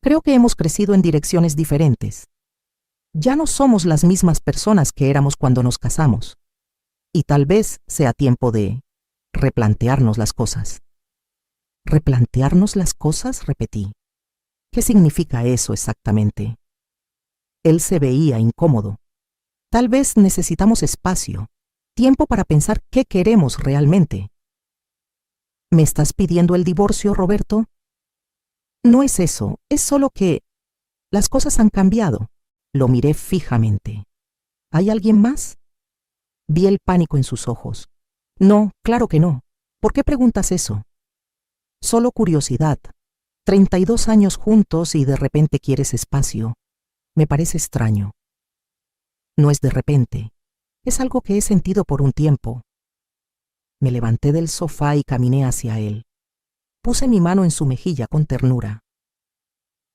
hemos crecido en direcciones diferentes. Ya no somos las mismas personas que éramos cuando nos casamos. Y tal vez sea tiempo de replantearnos las cosas. ¿Replantearnos las cosas?, repetí. ¿Qué significa eso exactamente? Él se veía incómodo. Tal vez necesitamos espacio, tiempo para pensar qué queremos realmente. ¿Me estás pidiendo el divorcio, Roberto? No es eso, es solo que las cosas han cambiado. Lo miré fijamente. ¿Hay alguien más? Vi el pánico en sus ojos. No, claro que no. ¿Por qué preguntas eso? Solo curiosidad. 32 años juntos y de repente quieres espacio. Me parece extraño. No es de repente. Es algo que he sentido por un tiempo. Me levanté del sofá y caminé hacia él. Puse mi mano en su mejilla con ternura.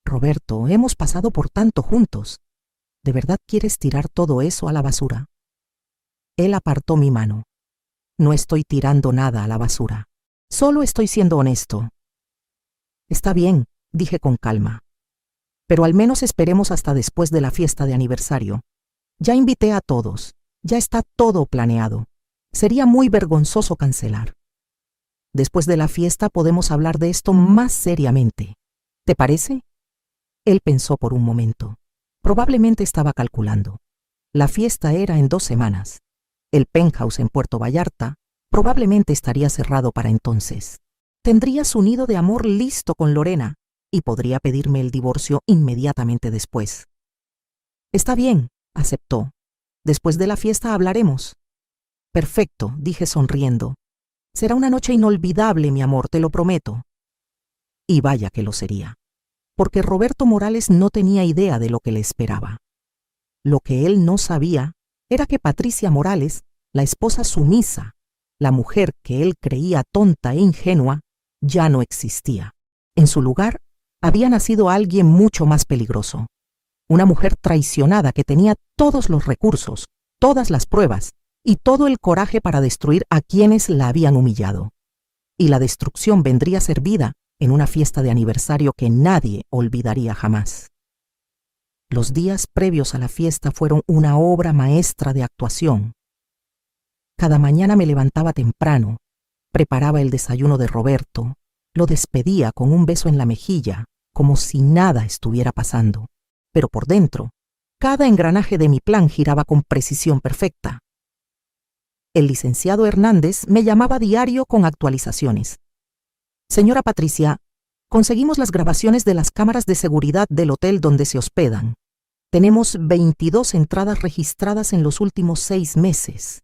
Roberto, hemos pasado por tanto juntos. ¿De verdad quieres tirar todo eso a la basura? Él apartó mi mano. No estoy tirando nada a la basura. Solo estoy siendo honesto. Está bien, dije con calma. Pero al menos esperemos hasta después de la fiesta de aniversario. Ya invité a todos. Ya está todo planeado. Sería muy vergonzoso cancelar. Después de la fiesta podemos hablar de esto más seriamente. ¿Te parece? Él pensó por un momento. Probablemente estaba calculando. La fiesta era en 2 semanas. El penthouse en Puerto Vallarta probablemente estaría cerrado para entonces. Tendría su nido de amor listo con Lorena y podría pedirme el divorcio inmediatamente después. Está bien, aceptó. Después de la fiesta hablaremos. Perfecto, dije sonriendo. Será una noche inolvidable, mi amor, te lo prometo. Y vaya que lo sería. Porque Roberto Morales no tenía idea de lo que le esperaba. Lo que él no sabía era que Patricia Morales, la esposa sumisa, la mujer que él creía tonta e ingenua, ya no existía. En su lugar había nacido alguien mucho más peligroso. Una mujer traicionada que tenía todos los recursos, todas las pruebas y todo el coraje para destruir a quienes la habían humillado. Y la destrucción vendría servida en una fiesta de aniversario que nadie olvidaría jamás. Los días previos a la fiesta fueron una obra maestra de actuación. Cada mañana me levantaba temprano, preparaba el desayuno de Roberto, lo despedía con un beso en la mejilla, como si nada estuviera pasando. Pero por dentro, cada engranaje de mi plan giraba con precisión perfecta. El licenciado Hernández me llamaba diario con actualizaciones. Señora Patricia, conseguimos las grabaciones de las cámaras de seguridad del hotel donde se hospedan. Tenemos 22 entradas registradas en los últimos 6 meses.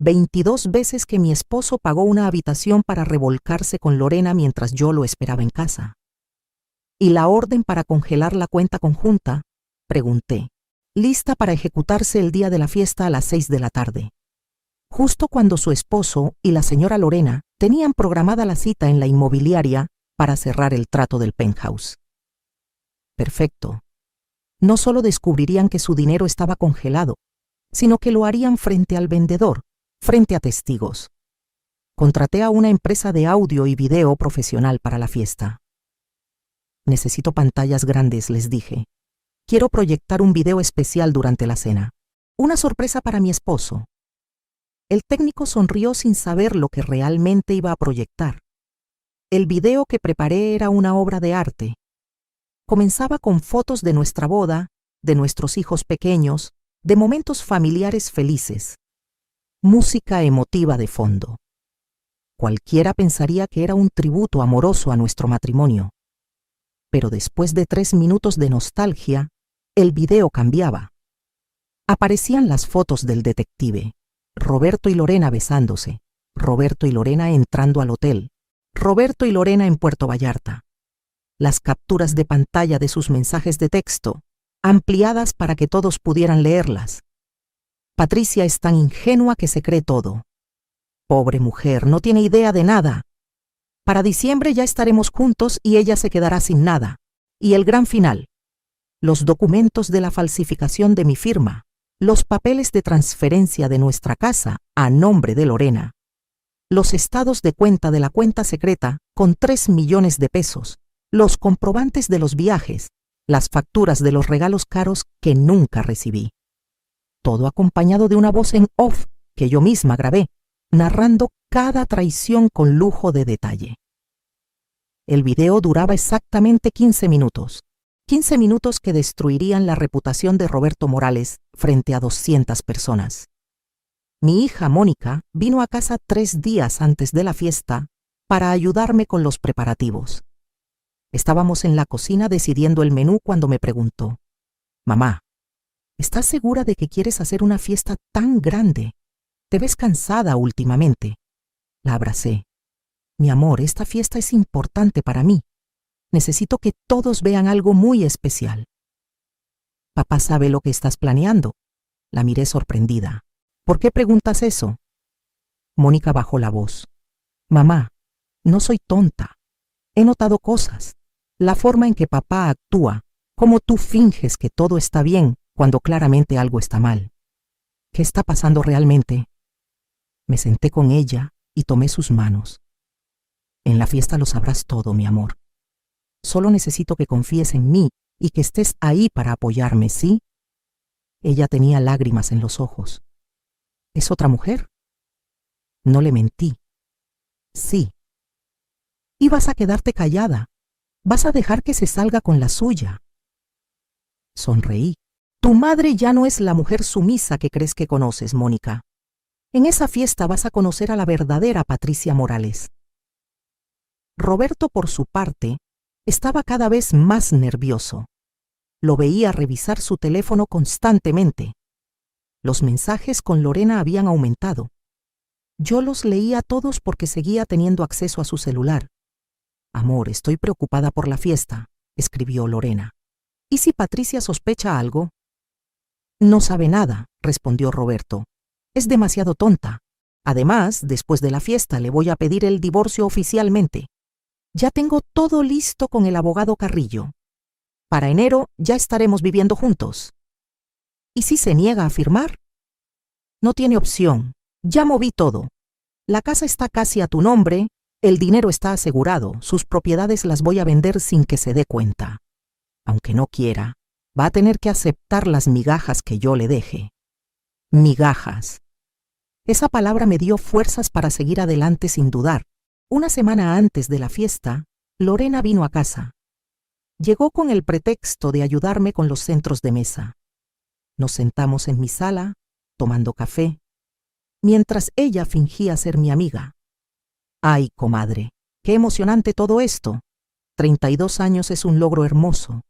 22 veces que mi esposo pagó una habitación para revolcarse con Lorena mientras yo lo esperaba en casa. ¿Y la orden para congelar la cuenta conjunta?, pregunté, lista para ejecutarse el día de la fiesta a las 6 de la tarde. Justo cuando su esposo y la señora Lorena tenían programada la cita en la inmobiliaria para cerrar el trato del penthouse. Perfecto. No solo descubrirían que su dinero estaba congelado, sino que lo harían frente al vendedor, frente a testigos. Contraté a una empresa de audio y video profesional para la fiesta. Necesito pantallas grandes, les dije. Quiero proyectar un video especial durante la cena. Una sorpresa para mi esposo. El técnico sonrió sin saber lo que realmente iba a proyectar. El video que preparé era una obra de arte. Comenzaba con fotos de nuestra boda, de nuestros hijos pequeños, de momentos familiares felices. Música emotiva de fondo. Cualquiera pensaría que era un tributo amoroso a nuestro matrimonio. Pero después de 3 minutos de nostalgia, el video cambiaba. Aparecían las fotos del detective, Roberto y Lorena besándose, Roberto y Lorena entrando al hotel, Roberto y Lorena en Puerto Vallarta. Las capturas de pantalla de sus mensajes de texto, ampliadas para que todos pudieran leerlas. Patricia es tan ingenua que se cree todo. Pobre mujer, no tiene idea de nada. Para diciembre ya estaremos juntos y ella se quedará sin nada. Y el gran final: los documentos de la falsificación de mi firma, los papeles de transferencia de nuestra casa a nombre de Lorena, los estados de cuenta de la cuenta secreta con 3 millones de pesos, los comprobantes de los viajes, las facturas de los regalos caros que nunca recibí. Todo acompañado de una voz en off que yo misma grabé, narrando cada traición con lujo de detalle. El video duraba exactamente 15 minutos. 15 minutos que destruirían la reputación de Roberto Morales frente a 200 personas. Mi hija Mónica vino a casa 3 días antes de la fiesta para ayudarme con los preparativos. Estábamos en la cocina decidiendo el menú cuando me preguntó: «Mamá, ¿estás segura de que quieres hacer una fiesta tan grande? Te ves cansada últimamente». La abracé. «Mi amor, esta fiesta es importante para mí. Necesito que todos vean algo muy especial». «Papá sabe lo que estás planeando». La miré sorprendida. «¿Por qué preguntas eso?» Mónica bajó la voz. «Mamá, no soy tonta. He notado cosas. La forma en que papá actúa, cómo tú finges que todo está bien cuando claramente algo está mal. ¿Qué está pasando realmente?» Me senté con ella y tomé sus manos. «En la fiesta lo sabrás todo, mi amor. Solo necesito que confíes en mí y que estés ahí para apoyarme, ¿sí?» Ella tenía lágrimas en los ojos. «¿Es otra mujer?» No le mentí. «Sí». «Y vas a quedarte callada. Vas a dejar que se salga con la suya». Sonreí. «Tu madre ya no es la mujer sumisa que crees que conoces, Mónica. En esa fiesta vas a conocer a la verdadera Patricia Morales». Roberto, por su parte, estaba cada vez más nervioso. Lo veía revisar su teléfono constantemente. Los mensajes con Lorena habían aumentado. Yo los leía todos porque seguía teniendo acceso a su celular. «Amor, estoy preocupada por la fiesta», escribió Lorena. «¿Y si Patricia sospecha algo?» «No sabe nada», respondió Roberto. «Es demasiado tonta. Además, después de la fiesta le voy a pedir el divorcio oficialmente. Ya tengo todo listo con el abogado Carrillo. Para enero ya estaremos viviendo juntos». «¿Y si se niega a firmar?» «No tiene opción. Ya moví todo. La casa está casi a tu nombre, el dinero está asegurado, sus propiedades las voy a vender sin que se dé cuenta. Aunque no quiera, va a tener que aceptar las migajas que yo le deje». Migajas. Esa palabra me dio fuerzas para seguir adelante sin dudar. Una semana antes de la fiesta, Lorena vino a casa. Llegó con el pretexto de ayudarme con los centros de mesa. Nos sentamos en mi sala, tomando café, mientras ella fingía ser mi amiga. «Ay, comadre, qué emocionante todo esto. 32 años es un logro hermoso.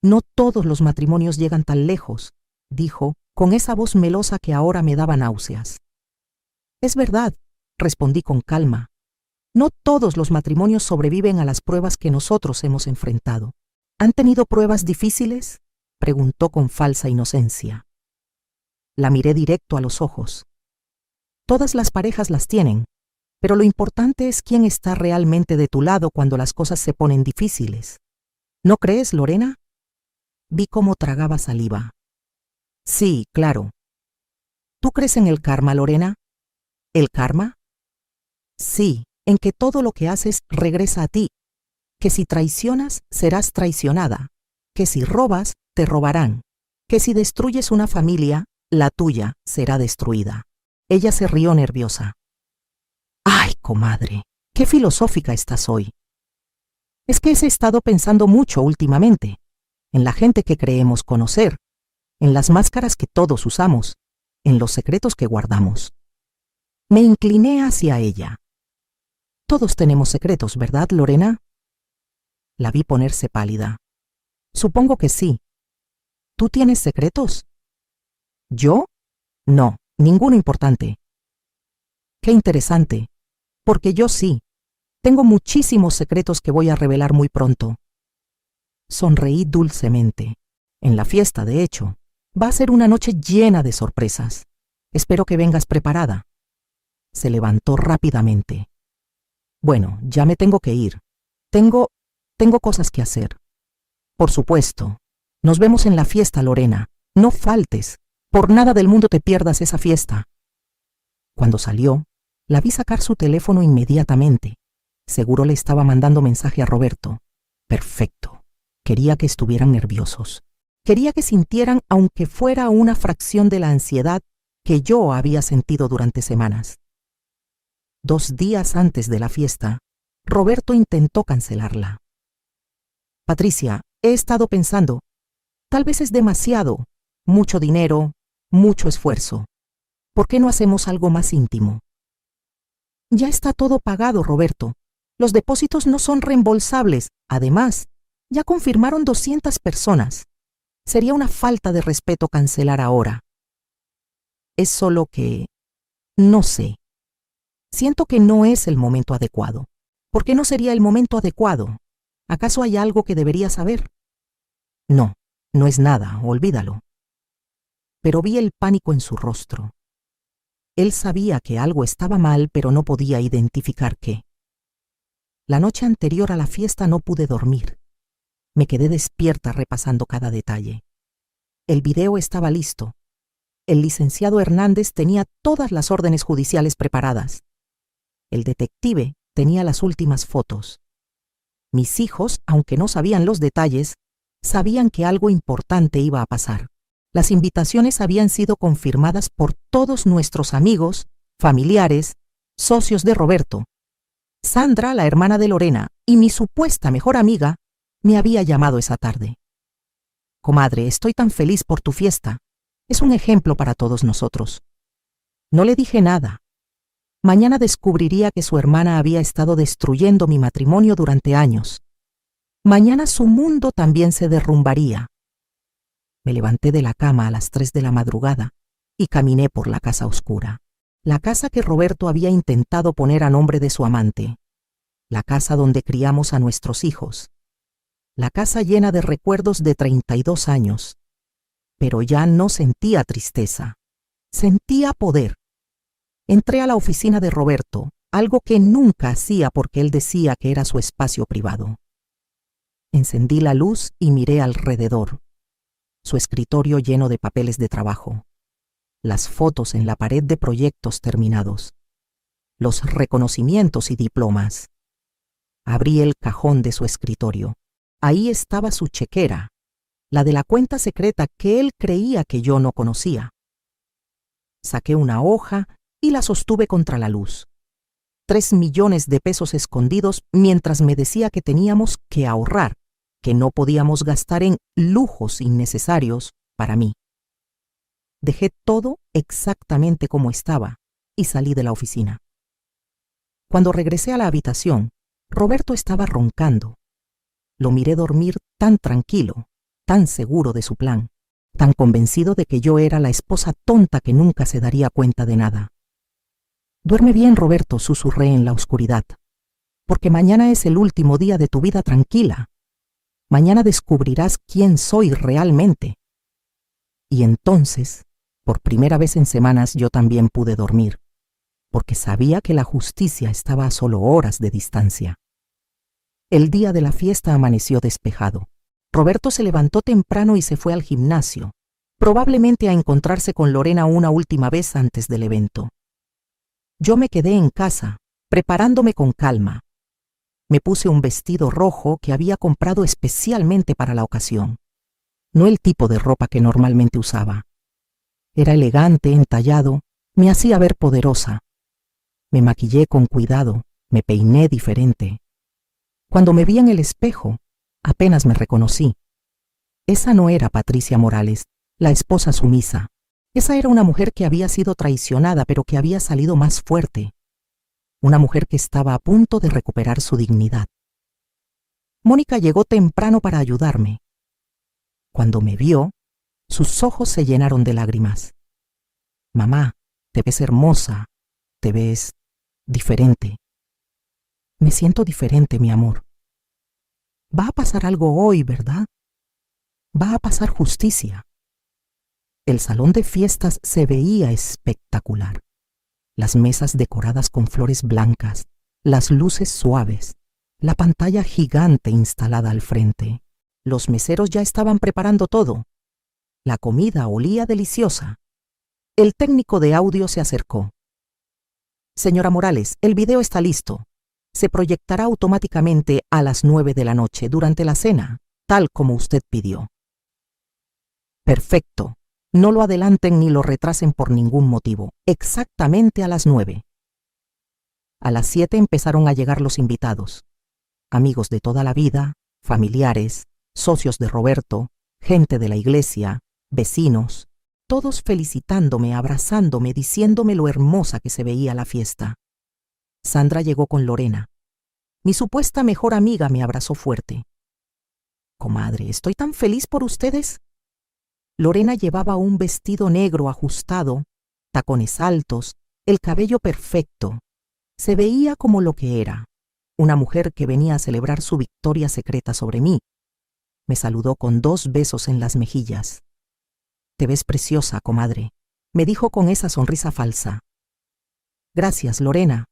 No todos los matrimonios llegan tan lejos», dijo, con esa voz melosa que ahora me daba náuseas. «Es verdad», respondí con calma. «No todos los matrimonios sobreviven a las pruebas que nosotros hemos enfrentado». «¿Han tenido pruebas difíciles?», preguntó con falsa inocencia. La miré directo a los ojos. «Todas las parejas las tienen, pero lo importante es quién está realmente de tu lado cuando las cosas se ponen difíciles. ¿No crees, Lorena?». Vi cómo tragaba saliva. «Sí, claro». «¿Tú crees en el karma, Lorena?». «¿El karma?». «Sí, en que todo lo que haces regresa a ti, que si traicionas, serás traicionada, que si robas, te robarán, que si destruyes una familia, la tuya será destruida». Ella se rió nerviosa. «Ay, comadre, qué filosófica estás hoy». «Es que he estado pensando mucho últimamente, en la gente que creemos conocer, en las máscaras que todos usamos, en los secretos que guardamos». Me incliné hacia ella. «Todos tenemos secretos, ¿verdad, Lorena?». La vi ponerse pálida. «Supongo que sí». «¿Tú tienes secretos?». «¿Yo? No, ninguno importante». «Qué interesante, porque yo sí. Tengo muchísimos secretos que voy a revelar muy pronto». Sonreí dulcemente. En la fiesta, de hecho, va a ser una noche llena de sorpresas. Espero que vengas preparada. Se levantó rápidamente. Bueno, ya me tengo que ir. Tengo cosas que hacer. Por supuesto. Nos vemos en la fiesta, Lorena. No faltes. Por nada del mundo te pierdas esa fiesta. Cuando salió, la vi sacar su teléfono inmediatamente. Seguro le estaba mandando mensaje a Roberto. Perfecto. Quería que estuvieran nerviosos. Quería que sintieran, aunque fuera una fracción de la ansiedad que yo había sentido durante semanas. 2 días antes de la fiesta, Roberto intentó cancelarla. Patricia, he estado pensando, tal vez es demasiado, mucho dinero, mucho esfuerzo. ¿Por qué no hacemos algo más íntimo? Ya está todo pagado, Roberto. Los depósitos no son reembolsables. Además, ya confirmaron 200 personas. Sería una falta de respeto cancelar ahora. Es solo que... no sé. Siento que no es el momento adecuado. ¿Por qué no sería el momento adecuado? ¿Acaso hay algo que debería saber? No, no es nada, olvídalo. Pero vi el pánico en su rostro. Él sabía que algo estaba mal, pero no podía identificar qué. La noche anterior a la fiesta no pude dormir. Me quedé despierta repasando cada detalle. El video estaba listo. El licenciado Hernández tenía todas las órdenes judiciales preparadas. El detective tenía las últimas fotos. Mis hijos, aunque no sabían los detalles, sabían que algo importante iba a pasar. Las invitaciones habían sido confirmadas por todos nuestros amigos, familiares, socios de Roberto. Sandra, la hermana de Lorena, y mi supuesta mejor amiga, me había llamado esa tarde. Comadre, estoy tan feliz por tu fiesta. Es un ejemplo para todos nosotros. No le dije nada. Mañana descubriría que su hermana había estado destruyendo mi matrimonio durante años. Mañana su mundo también se derrumbaría. Me levanté de la cama a las 3 de la madrugada y caminé por la casa oscura. La casa que Roberto había intentado poner a nombre de su amante. La casa donde criamos a nuestros hijos. La casa llena de recuerdos de 32 años. Pero ya no sentía tristeza. Sentía poder. Entré a la oficina de Roberto, algo que nunca hacía porque él decía que era su espacio privado. Encendí la luz y miré alrededor. Su escritorio lleno de papeles de trabajo. Las fotos en la pared de proyectos terminados. Los reconocimientos y diplomas. Abrí el cajón de su escritorio. Ahí estaba su chequera, la de la cuenta secreta que él creía que yo no conocía. Saqué una hoja y la sostuve contra la luz. 3 millones de pesos escondidos mientras me decía que teníamos que ahorrar, que no podíamos gastar en lujos innecesarios para mí. Dejé todo exactamente como estaba y salí de la oficina. Cuando regresé a la habitación, Roberto estaba roncando. Lo miré dormir tan tranquilo, tan seguro de su plan, tan convencido de que yo era la esposa tonta que nunca se daría cuenta de nada. Duerme bien, Roberto, susurré en la oscuridad, porque mañana es el último día de tu vida tranquila. Mañana descubrirás quién soy realmente. Y entonces, por primera vez en semanas, yo también pude dormir, porque sabía que la justicia estaba a solo horas de distancia. El día de la fiesta amaneció despejado. Roberto se levantó temprano y se fue al gimnasio, probablemente a encontrarse con Lorena una última vez antes del evento. Yo me quedé en casa, preparándome con calma. Me puse un vestido rojo que había comprado especialmente para la ocasión. No el tipo de ropa que normalmente usaba. Era elegante, entallado, me hacía ver poderosa. Me maquillé con cuidado, me peiné diferente. Cuando me vi en el espejo, apenas me reconocí. Esa no era Patricia Morales, la esposa sumisa. Esa era una mujer que había sido traicionada, pero que había salido más fuerte. Una mujer que estaba a punto de recuperar su dignidad. Mónica llegó temprano para ayudarme. Cuando me vio, sus ojos se llenaron de lágrimas. Mamá, te ves hermosa, te ves diferente. Me siento diferente, mi amor. Va a pasar algo hoy, ¿verdad? Va a pasar justicia. El salón de fiestas se veía espectacular. Las mesas decoradas con flores blancas, las luces suaves, la pantalla gigante instalada al frente. Los meseros ya estaban preparando todo. La comida olía deliciosa. El técnico de audio se acercó. Señora Morales, el video está listo. Se proyectará automáticamente a las 9 de la noche durante la cena, tal como usted pidió. Perfecto. No lo adelanten ni lo retrasen por ningún motivo. Exactamente a las 9. A las 7 empezaron a llegar los invitados. Amigos de toda la vida, familiares, socios de Roberto, gente de la iglesia, vecinos, todos felicitándome, abrazándome, diciéndome lo hermosa que se veía la fiesta. Sandra llegó con Lorena. Mi supuesta mejor amiga me abrazó fuerte. Comadre, estoy tan feliz por ustedes. Lorena llevaba un vestido negro ajustado, tacones altos, el cabello perfecto. Se veía como lo que era, una mujer que venía a celebrar su victoria secreta sobre mí. Me saludó con 2 besos en las mejillas. Te ves preciosa, comadre, me dijo con esa sonrisa falsa. Gracias, Lorena.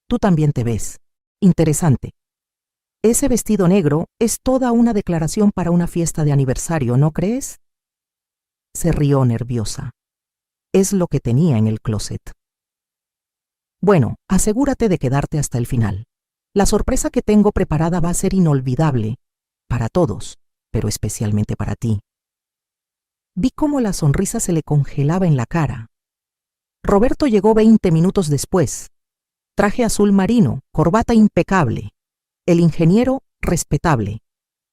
Tú también te ves. Interesante. Ese vestido negro es toda una declaración para una fiesta de aniversario, ¿no crees? Se rió nerviosa. Es lo que tenía en el closet. Bueno, asegúrate de quedarte hasta el final. La sorpresa que tengo preparada va a ser inolvidable para todos, pero especialmente para ti. Vi cómo la sonrisa se le congelaba en la cara. Roberto llegó 20 minutos después. Traje azul marino, corbata impecable. El ingeniero respetable.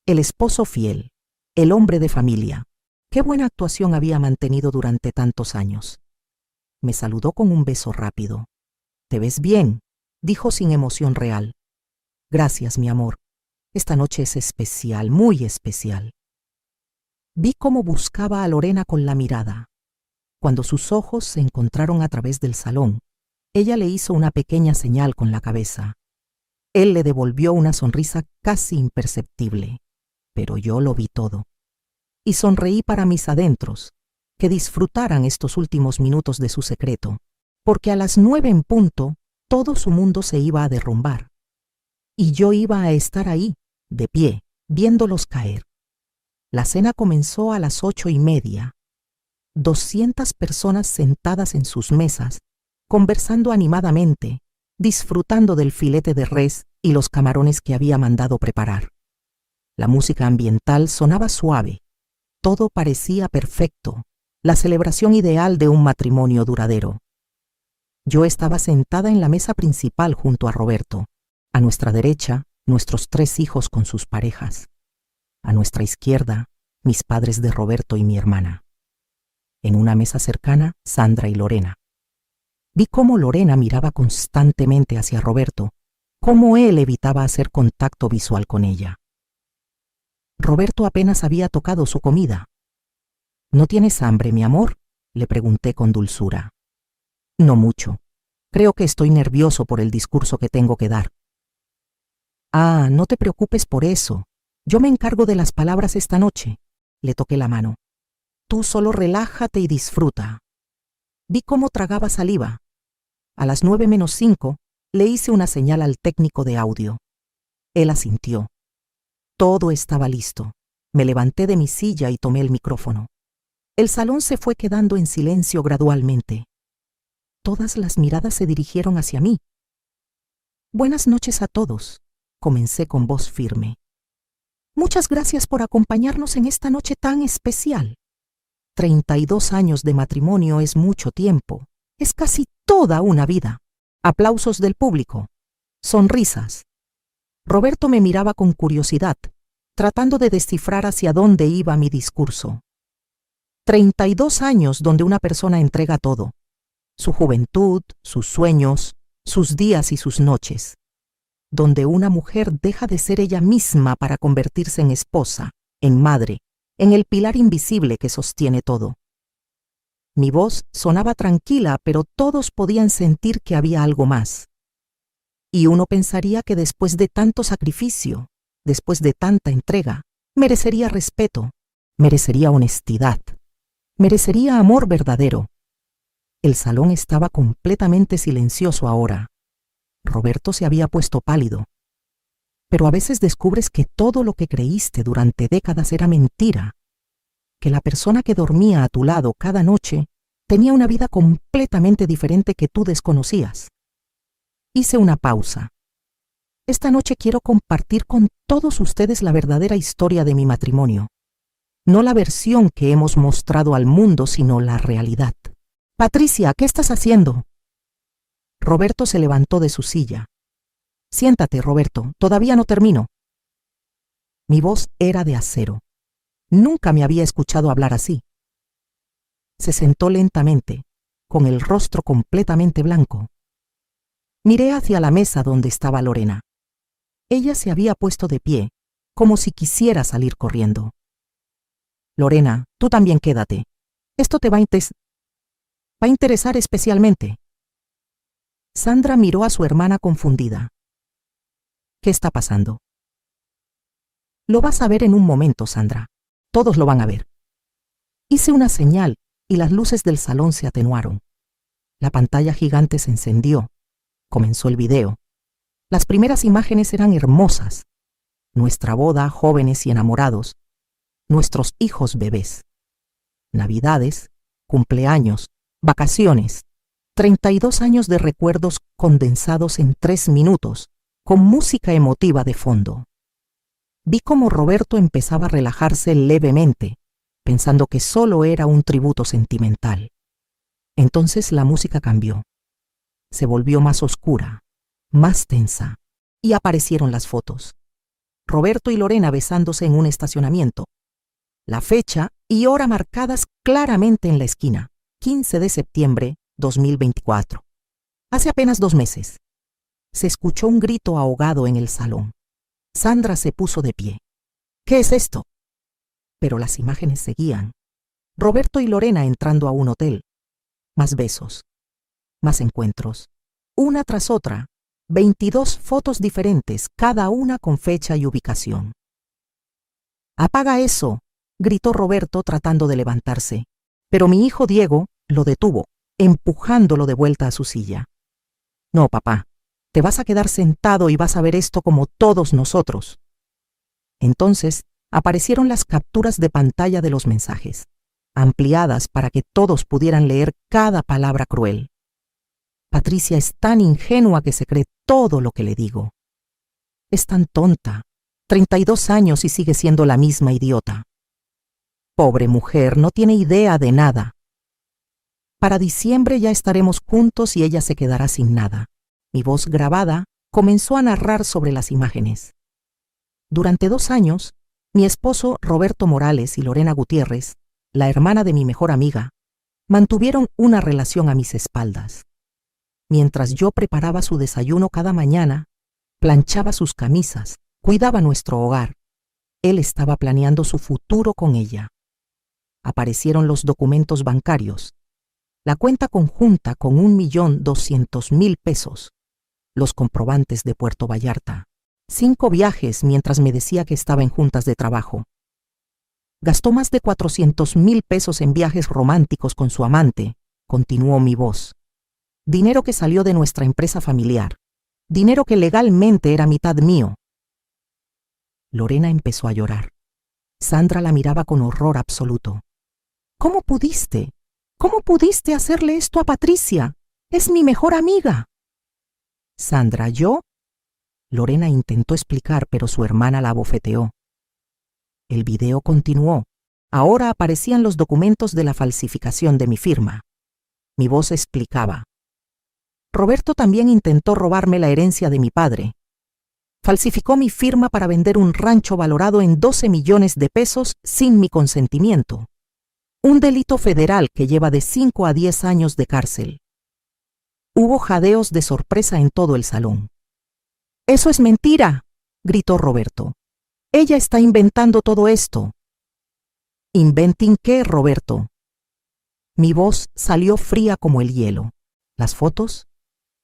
El esposo fiel. El hombre de familia. Qué buena actuación había mantenido durante tantos años. Me saludó con un beso rápido. Te ves bien, dijo sin emoción real. Gracias, mi amor. Esta noche es especial, muy especial. Vi cómo buscaba a Lorena con la mirada. Cuando sus ojos se encontraron a través del salón, ella le hizo una pequeña señal con la cabeza. Él le devolvió una sonrisa casi imperceptible, pero yo lo vi todo. Y sonreí para mis adentros, que disfrutaran estos últimos minutos de su secreto, porque a las 9 en punto todo su mundo se iba a derrumbar. Y yo iba a estar ahí, de pie, viéndolos caer. La cena comenzó a las 8:30. 200 personas sentadas en sus mesas, conversando animadamente, disfrutando del filete de res y los camarones que había mandado preparar. La música ambiental sonaba suave. Todo parecía perfecto, la celebración ideal de un matrimonio duradero. Yo estaba sentada en la mesa principal junto a Roberto. A nuestra derecha, nuestros 3 hijos con sus parejas. A nuestra izquierda, mis padres de Roberto y mi hermana. En una mesa cercana, Sandra y Lorena. Vi cómo Lorena miraba constantemente hacia Roberto, cómo él evitaba hacer contacto visual con ella. Roberto apenas había tocado su comida. ¿No tienes hambre, mi amor?, le pregunté con dulzura. No mucho. Creo que estoy nervioso por el discurso que tengo que dar. Ah, no te preocupes por eso. Yo me encargo de las palabras esta noche. Le toqué la mano. Tú solo relájate y disfruta. Vi cómo tragaba saliva. A las 9:05 le hice una señal al técnico de audio. Él asintió. Todo estaba listo. Me levanté de mi silla y tomé el micrófono. El salón se fue quedando en silencio gradualmente. Todas las miradas se dirigieron hacia mí. Buenas noches a todos, comencé con voz firme. Muchas gracias por acompañarnos en esta noche tan especial. 32 años de matrimonio es mucho tiempo. Es casi toda una vida. Aplausos del público. Sonrisas. Roberto me miraba con curiosidad, tratando de descifrar hacia dónde iba mi discurso. 32 años donde una persona entrega todo. Su juventud, sus sueños, sus días y sus noches. Donde una mujer deja de ser ella misma para convertirse en esposa, en madre, en el pilar invisible que sostiene todo. Mi voz sonaba tranquila, pero todos podían sentir que había algo más. Y uno pensaría que después de tanto sacrificio, después de tanta entrega, merecería respeto, merecería honestidad. Merecería amor verdadero. El salón estaba completamente silencioso ahora. Roberto se había puesto pálido. Pero a veces descubres que todo lo que creíste durante décadas era mentira, que la persona que dormía a tu lado cada noche tenía una vida completamente diferente que tú desconocías. Hice una pausa. Esta noche quiero compartir con todos ustedes la verdadera historia de mi matrimonio. No la versión que hemos mostrado al mundo, sino la realidad. Patricia, ¿qué estás haciendo? Roberto se levantó de su silla. Siéntate, Roberto, todavía no termino. Mi voz era de acero. Nunca me había escuchado hablar así. Se sentó lentamente, con el rostro completamente blanco. Miré hacia la mesa donde estaba Lorena. Ella se había puesto de pie, como si quisiera salir corriendo. Lorena, tú también quédate. Esto te va a interesar especialmente. Sandra miró a su hermana confundida. ¿Qué está pasando? Lo vas a ver en un momento, Sandra. Todos lo van a ver. Hice una señal y las luces del salón se atenuaron. La pantalla gigante se encendió. Comenzó el video. Las primeras imágenes eran hermosas. Nuestra boda, jóvenes y enamorados. Nuestros hijos bebés. Navidades, cumpleaños, vacaciones. 32 años de recuerdos condensados en 3 minutos, con música emotiva de fondo. Vi cómo Roberto empezaba a relajarse levemente, pensando que solo era un tributo sentimental. Entonces la música cambió. Se volvió más oscura, más tensa, y aparecieron las fotos. Roberto y Lorena besándose en un estacionamiento. La fecha y hora marcadas claramente en la esquina, 15 de septiembre 2024. Hace apenas 2 meses. Se escuchó un grito ahogado en el salón. Sandra se puso de pie. ¿Qué es esto? Pero las imágenes seguían. Roberto y Lorena entrando a un hotel. Más besos. Más encuentros. Una tras otra. 22 fotos diferentes, cada una con fecha y ubicación. «Apaga eso», gritó Roberto tratando de levantarse. Pero mi hijo Diego lo detuvo, empujándolo de vuelta a su silla. «No, papá. Te vas a quedar sentado y vas a ver esto como todos nosotros». Entonces aparecieron las capturas de pantalla de los mensajes, ampliadas para que todos pudieran leer cada palabra cruel. Patricia es tan ingenua que se cree todo lo que le digo. Es tan tonta, 32 años y sigue siendo la misma idiota. Pobre mujer, no tiene idea de nada. Para diciembre ya estaremos juntos y ella se quedará sin nada. Mi voz grabada comenzó a narrar sobre las imágenes. Durante 2 años, mi esposo Roberto Morales y Lorena Gutiérrez, la hermana de mi mejor amiga, mantuvieron una relación a mis espaldas. Mientras yo preparaba su desayuno cada mañana, planchaba sus camisas, cuidaba nuestro hogar, él estaba planeando su futuro con ella. Aparecieron los documentos bancarios, la cuenta conjunta con 1.200.000 pesos, los comprobantes de Puerto Vallarta, 5 viajes mientras me decía que estaba en juntas de trabajo. Gastó más de 400.000 pesos en viajes románticos con su amante, continuó mi voz. Dinero que salió de nuestra empresa familiar, dinero que legalmente era mitad mío. Lorena empezó a llorar. Sandra la miraba con horror absoluto. ¿Cómo pudiste? ¿Cómo pudiste hacerle esto a Patricia? Es mi mejor amiga. Sandra, ¿yo? Lorena intentó explicar, pero su hermana la abofeteó. El video continuó. Ahora aparecían los documentos de la falsificación de mi firma. Mi voz explicaba. Roberto también intentó robarme la herencia de mi padre. Falsificó mi firma para vender un rancho valorado en 12 millones de pesos sin mi consentimiento. Un delito federal que lleva de 5 a 10 años de cárcel. Hubo jadeos de sorpresa en todo el salón. «¡Eso es mentira!», gritó Roberto. «Ella está inventando todo esto». «¿Inventing qué, Roberto?». Mi voz salió fría como el hielo. ¿Las fotos?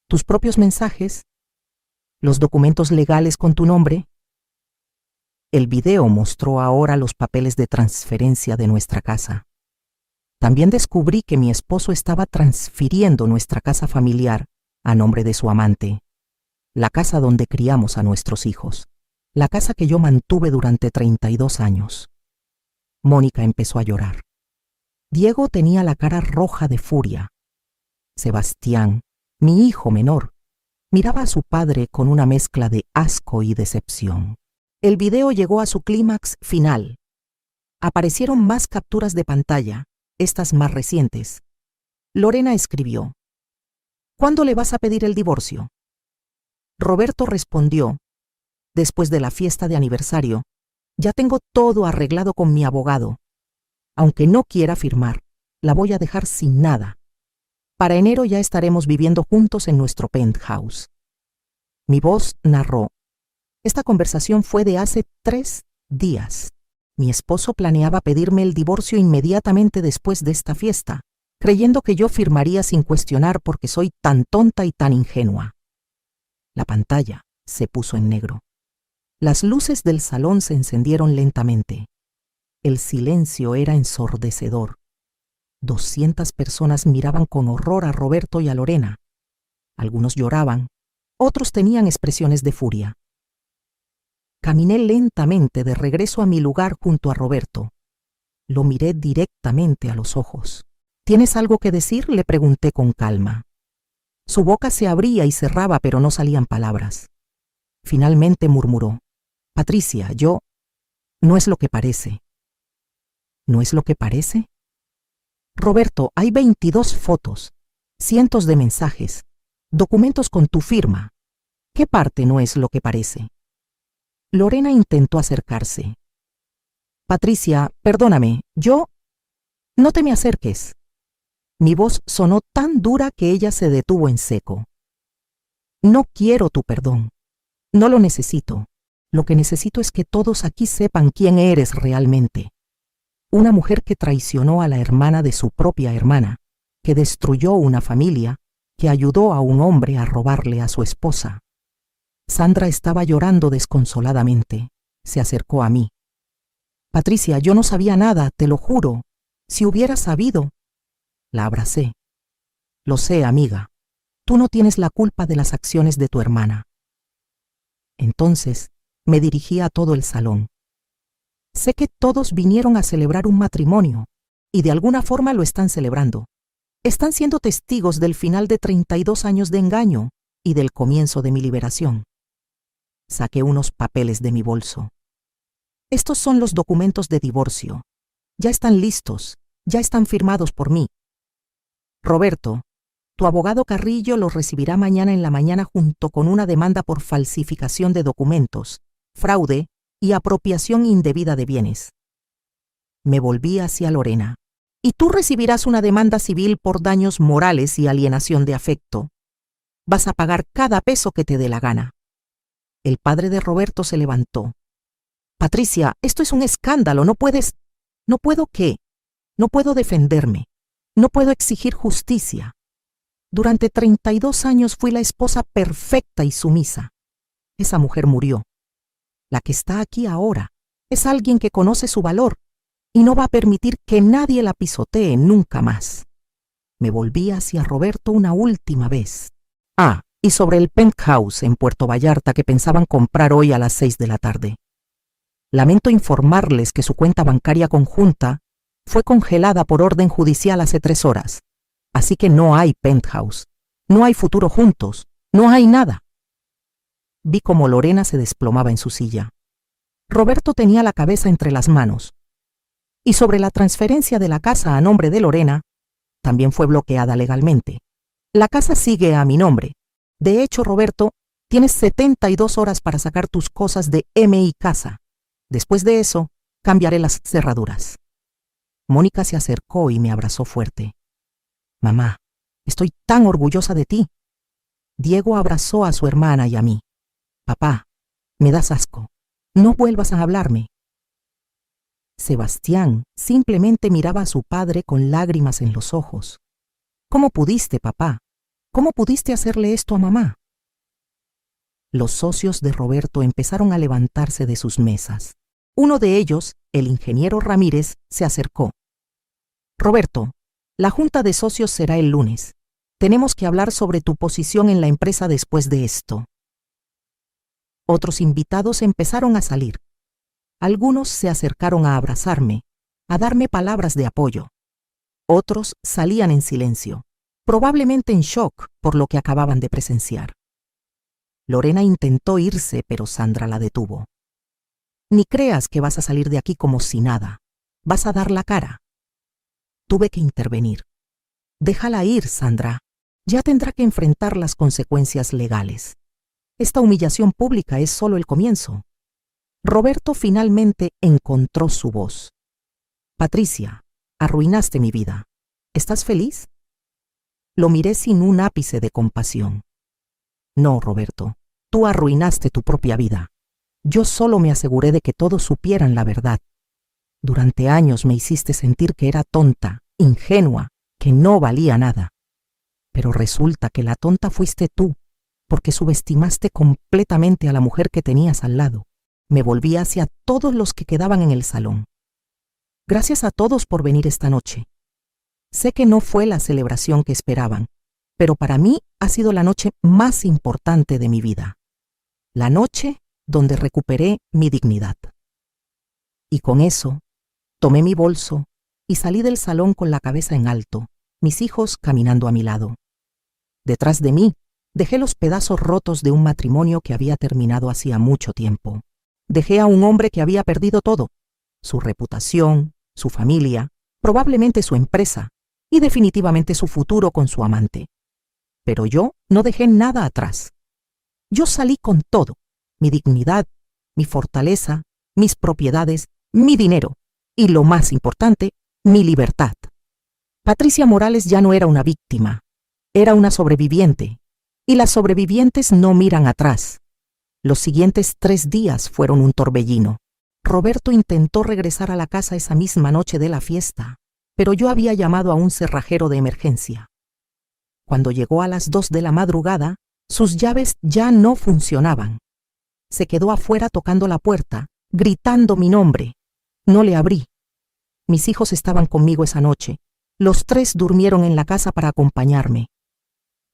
¿Tus propios mensajes? ¿Los documentos legales con tu nombre? El video mostró ahora los papeles de transferencia de nuestra casa. También descubrí que mi esposo estaba transfiriendo nuestra casa familiar a nombre de su amante, la casa donde criamos a nuestros hijos, la casa que yo mantuve durante 32 años. Mónica empezó a llorar. Diego tenía la cara roja de furia. Sebastián, mi hijo menor, miraba a su padre con una mezcla de asco y decepción. El video llegó a su clímax final. Aparecieron más capturas de pantalla, estas más recientes. Lorena escribió: ¿Cuándo le vas a pedir el divorcio? Roberto respondió: después de la fiesta de aniversario, ya tengo todo arreglado con mi abogado. Aunque no quiera firmar, la voy a dejar sin nada. Para enero ya estaremos viviendo juntos en nuestro penthouse. Mi voz narró: esta conversación fue de hace 3 días. Mi esposo planeaba pedirme el divorcio inmediatamente después de esta fiesta, creyendo que yo firmaría sin cuestionar porque soy tan tonta y tan ingenua. La pantalla se puso en negro. Las luces del salón se encendieron lentamente. El silencio era ensordecedor. 200 personas miraban con horror a Roberto y a Lorena. Algunos lloraban, otros tenían expresiones de furia. Caminé lentamente de regreso a mi lugar junto a Roberto. Lo miré directamente a los ojos. ¿Tienes algo que decir?, le pregunté con calma. Su boca se abría y cerraba, pero no salían palabras. Finalmente murmuró: Patricia, no es lo que parece. ¿No es lo que parece? Roberto, hay 22 fotos, cientos de mensajes, documentos con tu firma. ¿Qué parte no es lo que parece? Lorena intentó acercarse. Patricia, perdóname, no te me acerques. Mi voz sonó tan dura que ella se detuvo en seco. No quiero tu perdón. No lo necesito. Lo que necesito es que todos aquí sepan quién eres realmente. Una mujer que traicionó a la hermana de su propia hermana, que destruyó una familia, que ayudó a un hombre a robarle a su esposa. Sandra estaba llorando desconsoladamente. Se acercó a mí. Patricia, yo no sabía nada, te lo juro. Si hubiera sabido. La abracé. Lo sé, amiga. Tú no tienes la culpa de las acciones de tu hermana. Entonces me dirigí a todo el salón. Sé que todos vinieron a celebrar un matrimonio, y de alguna forma lo están celebrando. Están siendo testigos del final de 32 años de engaño y del comienzo de mi liberación. Saqué unos papeles de mi bolso. Estos son los documentos de divorcio. Ya están listos, ya están firmados por mí. Roberto, tu abogado Carrillo los recibirá mañana en la mañana junto con una demanda por falsificación de documentos, fraude y apropiación indebida de bienes. Me volví hacia Lorena. Y tú recibirás una demanda civil por daños morales y alienación de afecto. Vas a pagar cada peso que te dé la gana. El padre de Roberto se levantó. Patricia, esto es un escándalo, ¿No puedo qué? No puedo defenderme. No puedo exigir justicia. Durante 32 años fui la esposa perfecta y sumisa. Esa mujer murió. La que está aquí ahora es alguien que conoce su valor y no va a permitir que nadie la pisotee nunca más. Me volví hacia Roberto una última vez. Y sobre el penthouse en Puerto Vallarta que pensaban comprar hoy a las 6 de la tarde. Lamento informarles que su cuenta bancaria conjunta fue congelada por orden judicial hace 3 horas. Así que no hay penthouse, no hay futuro juntos, no hay nada. Vi cómo Lorena se desplomaba en su silla. Roberto tenía la cabeza entre las manos. Y sobre la transferencia de la casa a nombre de Lorena, también fue bloqueada legalmente. La casa sigue a mi nombre. De hecho, Roberto, tienes 72 horas para sacar tus cosas de MI Casa. Después de eso, cambiaré las cerraduras. Mónica se acercó y me abrazó fuerte. Mamá, estoy tan orgullosa de ti. Diego abrazó a su hermana y a mí. Papá, me das asco. No vuelvas a hablarme. Sebastián simplemente miraba a su padre con lágrimas en los ojos. ¿Cómo pudiste, papá? ¿Cómo pudiste hacerle esto a mamá? Los socios de Roberto empezaron a levantarse de sus mesas. Uno de ellos, el ingeniero Ramírez, se acercó. Roberto, la junta de socios será el lunes. Tenemos que hablar sobre tu posición en la empresa después de esto. Otros invitados empezaron a salir. Algunos se acercaron a abrazarme, a darme palabras de apoyo. Otros salían en silencio, probablemente en shock por lo que acababan de presenciar. Lorena intentó irse, pero Sandra la detuvo. Ni creas que vas a salir de aquí como si nada. Vas a dar la cara. Tuve que intervenir. Déjala ir, Sandra. Ya tendrá que enfrentar las consecuencias legales. Esta humillación pública es solo el comienzo. Roberto finalmente encontró su voz. Patricia, arruinaste mi vida. ¿Estás feliz? Lo miré sin un ápice de compasión. No, Roberto, tú arruinaste tu propia vida. Yo solo me aseguré de que todos supieran la verdad. Durante años me hiciste sentir que era tonta, ingenua, que no valía nada. Pero resulta que la tonta fuiste tú, porque subestimaste completamente a la mujer que tenías al lado. Me volví hacia todos los que quedaban en el salón. Gracias a todos por venir esta noche. Sé que no fue la celebración que esperaban, pero para mí ha sido la noche más importante de mi vida. La noche donde recuperé mi dignidad. Y con eso, tomé mi bolso y salí del salón con la cabeza en alto, mis hijos caminando a mi lado. Detrás de mí, dejé los pedazos rotos de un matrimonio que había terminado hacía mucho tiempo. Dejé a un hombre que había perdido todo, su reputación, su familia, probablemente su empresa y definitivamente su futuro con su amante. Pero yo no dejé nada atrás. Yo salí con todo, mi dignidad, mi fortaleza, mis propiedades, mi dinero y, lo más importante, mi libertad. Patricia Morales ya no era una víctima, era una sobreviviente, y las sobrevivientes no miran atrás. Los siguientes 3 días fueron un torbellino. Roberto intentó regresar a la casa esa misma noche de la fiesta, pero yo había llamado a un cerrajero de emergencia. Cuando llegó a las 2 de la madrugada, sus llaves ya no funcionaban. Se quedó afuera tocando la puerta, gritando mi nombre. No le abrí. Mis hijos estaban conmigo esa noche. Los 3 durmieron en la casa para acompañarme.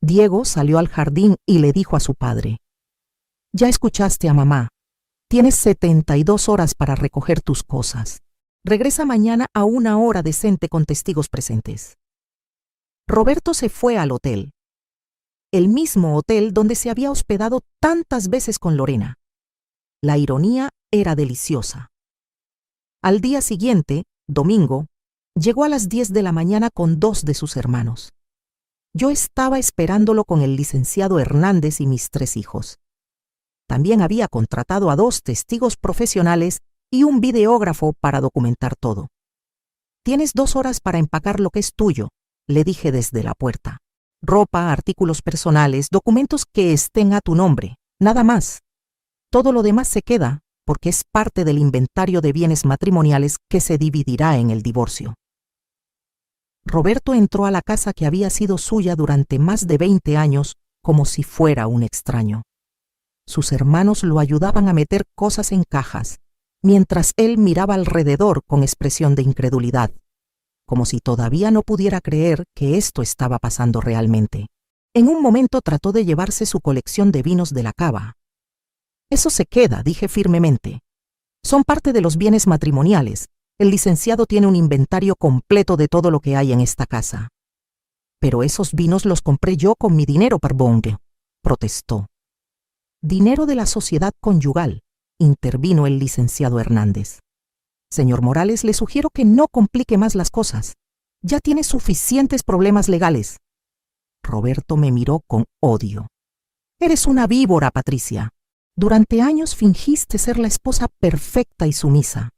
Diego salió al jardín y le dijo a su padre: «Ya escuchaste a mamá. Tienes 72 horas para recoger tus cosas. Regresa mañana a una hora decente con testigos presentes». Roberto se fue al hotel. El mismo hotel donde se había hospedado tantas veces con Lorena. La ironía era deliciosa. Al día siguiente, domingo, llegó a las 10 de la mañana con 2 de sus hermanos. Yo estaba esperándolo con el licenciado Hernández y mis 3 hijos. También había contratado a 2 testigos profesionales y un videógrafo para documentar todo. «Tienes 2 horas para empacar lo que es tuyo», le dije desde la puerta. «Ropa, artículos personales, documentos que estén a tu nombre, nada más. Todo lo demás se queda porque es parte del inventario de bienes matrimoniales que se dividirá en el divorcio». Roberto entró a la casa que había sido suya durante más de 20 años como si fuera un extraño. Sus hermanos lo ayudaban a meter cosas en cajas, mientras él miraba alrededor con expresión de incredulidad, como si todavía no pudiera creer que esto estaba pasando realmente. En un momento trató de llevarse su colección de vinos de la cava. «Eso se queda», dije firmemente. «Son parte de los bienes matrimoniales. El licenciado tiene un inventario completo de todo lo que hay en esta casa». «Pero esos vinos los compré yo con mi dinero, Parbongue», protestó. «Dinero de la sociedad conyugal», intervino el licenciado Hernández. «Señor Morales, le sugiero que no complique más las cosas. Ya tiene suficientes problemas legales». Roberto me miró con odio. «Eres una víbora, Patricia. Durante años fingiste ser la esposa perfecta y sumisa.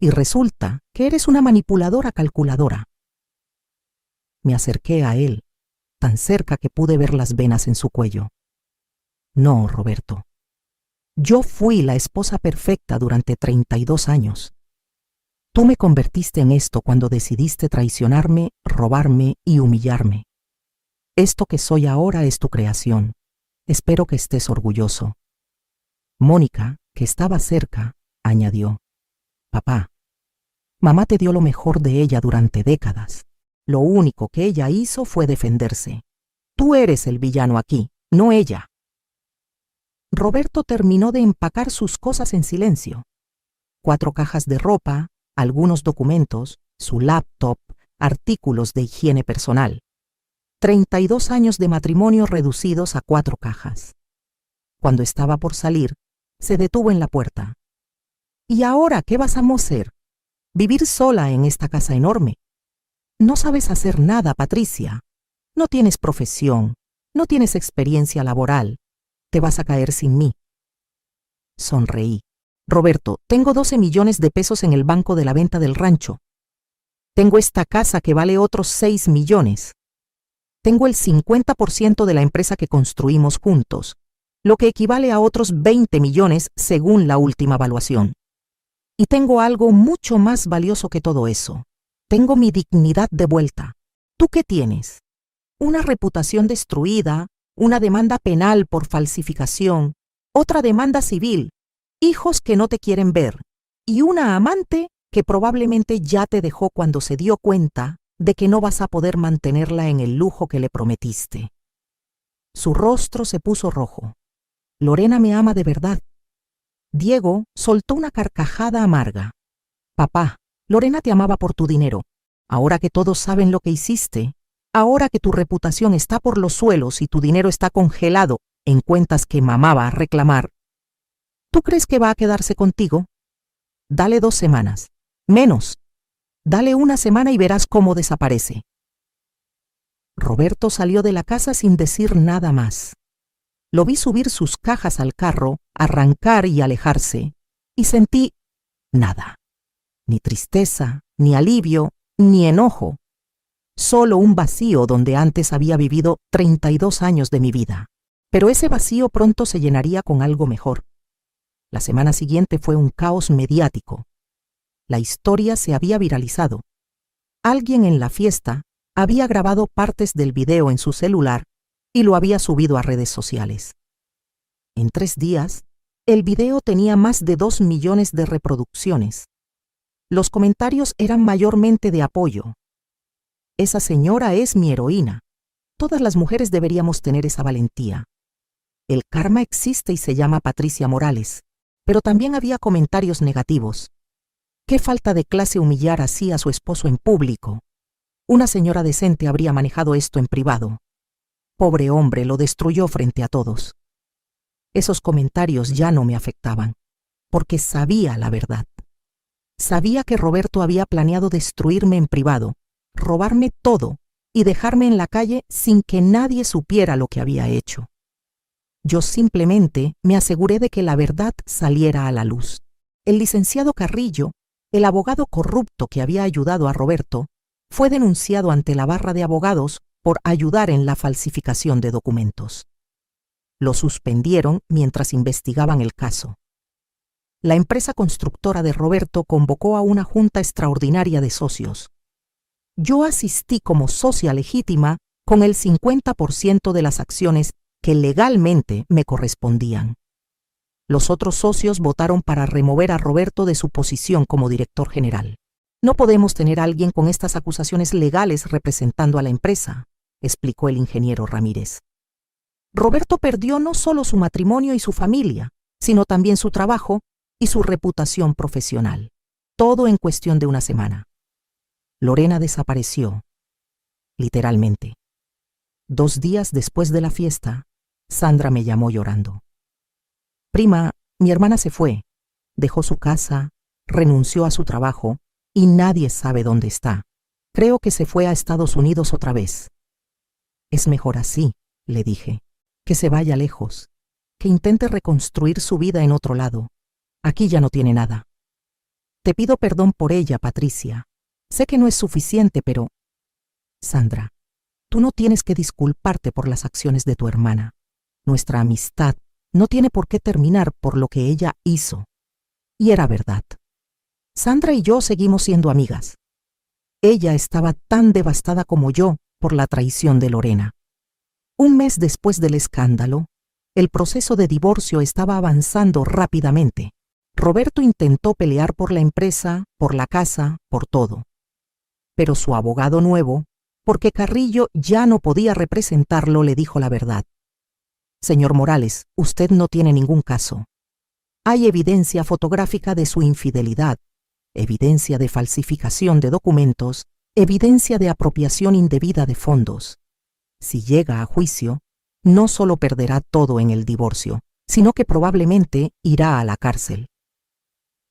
Y resulta que eres una manipuladora calculadora». Me acerqué a él, tan cerca que pude ver las venas en su cuello. «No, Roberto. Yo fui la esposa perfecta durante 32 años. Tú me convertiste en esto cuando decidiste traicionarme, robarme y humillarme. Esto que soy ahora es tu creación. Espero que estés orgulloso». Mónica, que estaba cerca, añadió: «Papá, mamá te dio lo mejor de ella durante décadas. Lo único que ella hizo fue defenderse. Tú eres el villano aquí, no ella. Roberto terminó de empacar sus cosas en silencio. 4 cajas de ropa, algunos documentos, su laptop, artículos de higiene personal. 32 años de matrimonio reducidos a 4 cajas. Cuando estaba por salir, se detuvo en la puerta. ¿Y ahora qué vas a hacer? Vivir sola en esta casa enorme. No sabes hacer nada, Patricia. No tienes profesión, no tienes experiencia laboral. Te vas a caer sin mí. Sonreí. Roberto, tengo 12 millones de pesos en el banco de la venta del rancho. Tengo esta casa que vale otros 6 millones. Tengo el 50% de la empresa que construimos juntos, lo que equivale a otros 20 millones según la última evaluación. Y tengo algo mucho más valioso que todo eso. Tengo mi dignidad de vuelta. ¿Tú qué tienes? Una reputación destruida, una demanda penal por falsificación, otra demanda civil, hijos que no te quieren ver y una amante que probablemente ya te dejó cuando se dio cuenta de que no vas a poder mantenerla en el lujo que le prometiste. Su rostro se puso rojo. Lorena me ama de verdad. Diego soltó una carcajada amarga. Papá, Lorena te amaba por tu dinero. Ahora que todos saben lo que hiciste, ahora que tu reputación está por los suelos y tu dinero está congelado en cuentas que mamá va a reclamar, ¿tú crees que va a quedarse contigo? Dale 2 semanas. Menos. Dale 1 semana y verás cómo desaparece. Roberto salió de la casa sin decir nada más. Lo vi subir sus cajas al carro, arrancar y alejarse, y sentí nada. Ni tristeza, ni alivio, ni enojo. Solo un vacío donde antes había vivido 32 años de mi vida. Pero ese vacío pronto se llenaría con algo mejor. La semana siguiente fue un caos mediático. La historia se había viralizado. Alguien en la fiesta había grabado partes del video en su celular y lo había subido a redes sociales. En 3 días, el video tenía más de 2 millones de reproducciones. Los comentarios eran mayormente de apoyo. Esa señora es mi heroína. Todas las mujeres deberíamos tener esa valentía. El karma existe y se llama Patricia Morales, pero también había comentarios negativos. ¿Qué falta de clase humillar así a su esposo en público? Una señora decente habría manejado esto en privado. Pobre hombre, lo destruyó frente a todos. Esos comentarios ya no me afectaban, porque sabía la verdad. Sabía que Roberto había planeado destruirme en privado, robarme todo y dejarme en la calle sin que nadie supiera lo que había hecho. Yo simplemente me aseguré de que la verdad saliera a la luz. El licenciado Carrillo, el abogado corrupto que había ayudado a Roberto, fue denunciado ante la barra de abogados por ayudar en la falsificación de documentos. Lo suspendieron mientras investigaban el caso. La empresa constructora de Roberto convocó a una junta extraordinaria de socios. Yo asistí como socia legítima con el 50% de las acciones que legalmente me correspondían. Los otros socios votaron para remover a Roberto de su posición como director general. No podemos tener a alguien con estas acusaciones legales representando a la empresa, explicó el ingeniero Ramírez. Roberto perdió no solo su matrimonio y su familia, sino también su trabajo y su reputación profesional. Todo en cuestión de 1 semana. Lorena desapareció, literalmente. 2 días después de la fiesta, Sandra me llamó llorando. Prima, mi hermana se fue, dejó su casa, renunció a su trabajo y nadie sabe dónde está. Creo que se fue a Estados Unidos otra vez. Es mejor así, le dije, que se vaya lejos, que intente reconstruir su vida en otro lado. Aquí ya no tiene nada. Te pido perdón por ella, Patricia. Sé que no es suficiente, pero... Sandra, tú no tienes que disculparte por las acciones de tu hermana. Nuestra amistad no tiene por qué terminar por lo que ella hizo. Y era verdad. Sandra y yo seguimos siendo amigas. Ella estaba tan devastada como yo por la traición de Lorena. 1 mes después del escándalo, el proceso de divorcio estaba avanzando rápidamente. Roberto intentó pelear por la empresa, por la casa, por todo. Pero su abogado nuevo, porque Carrillo ya no podía representarlo, le dijo la verdad. Señor Morales, usted no tiene ningún caso. Hay evidencia fotográfica de su infidelidad, evidencia de falsificación de documentos, evidencia de apropiación indebida de fondos. Si llega a juicio, no solo perderá todo en el divorcio, sino que probablemente irá a la cárcel.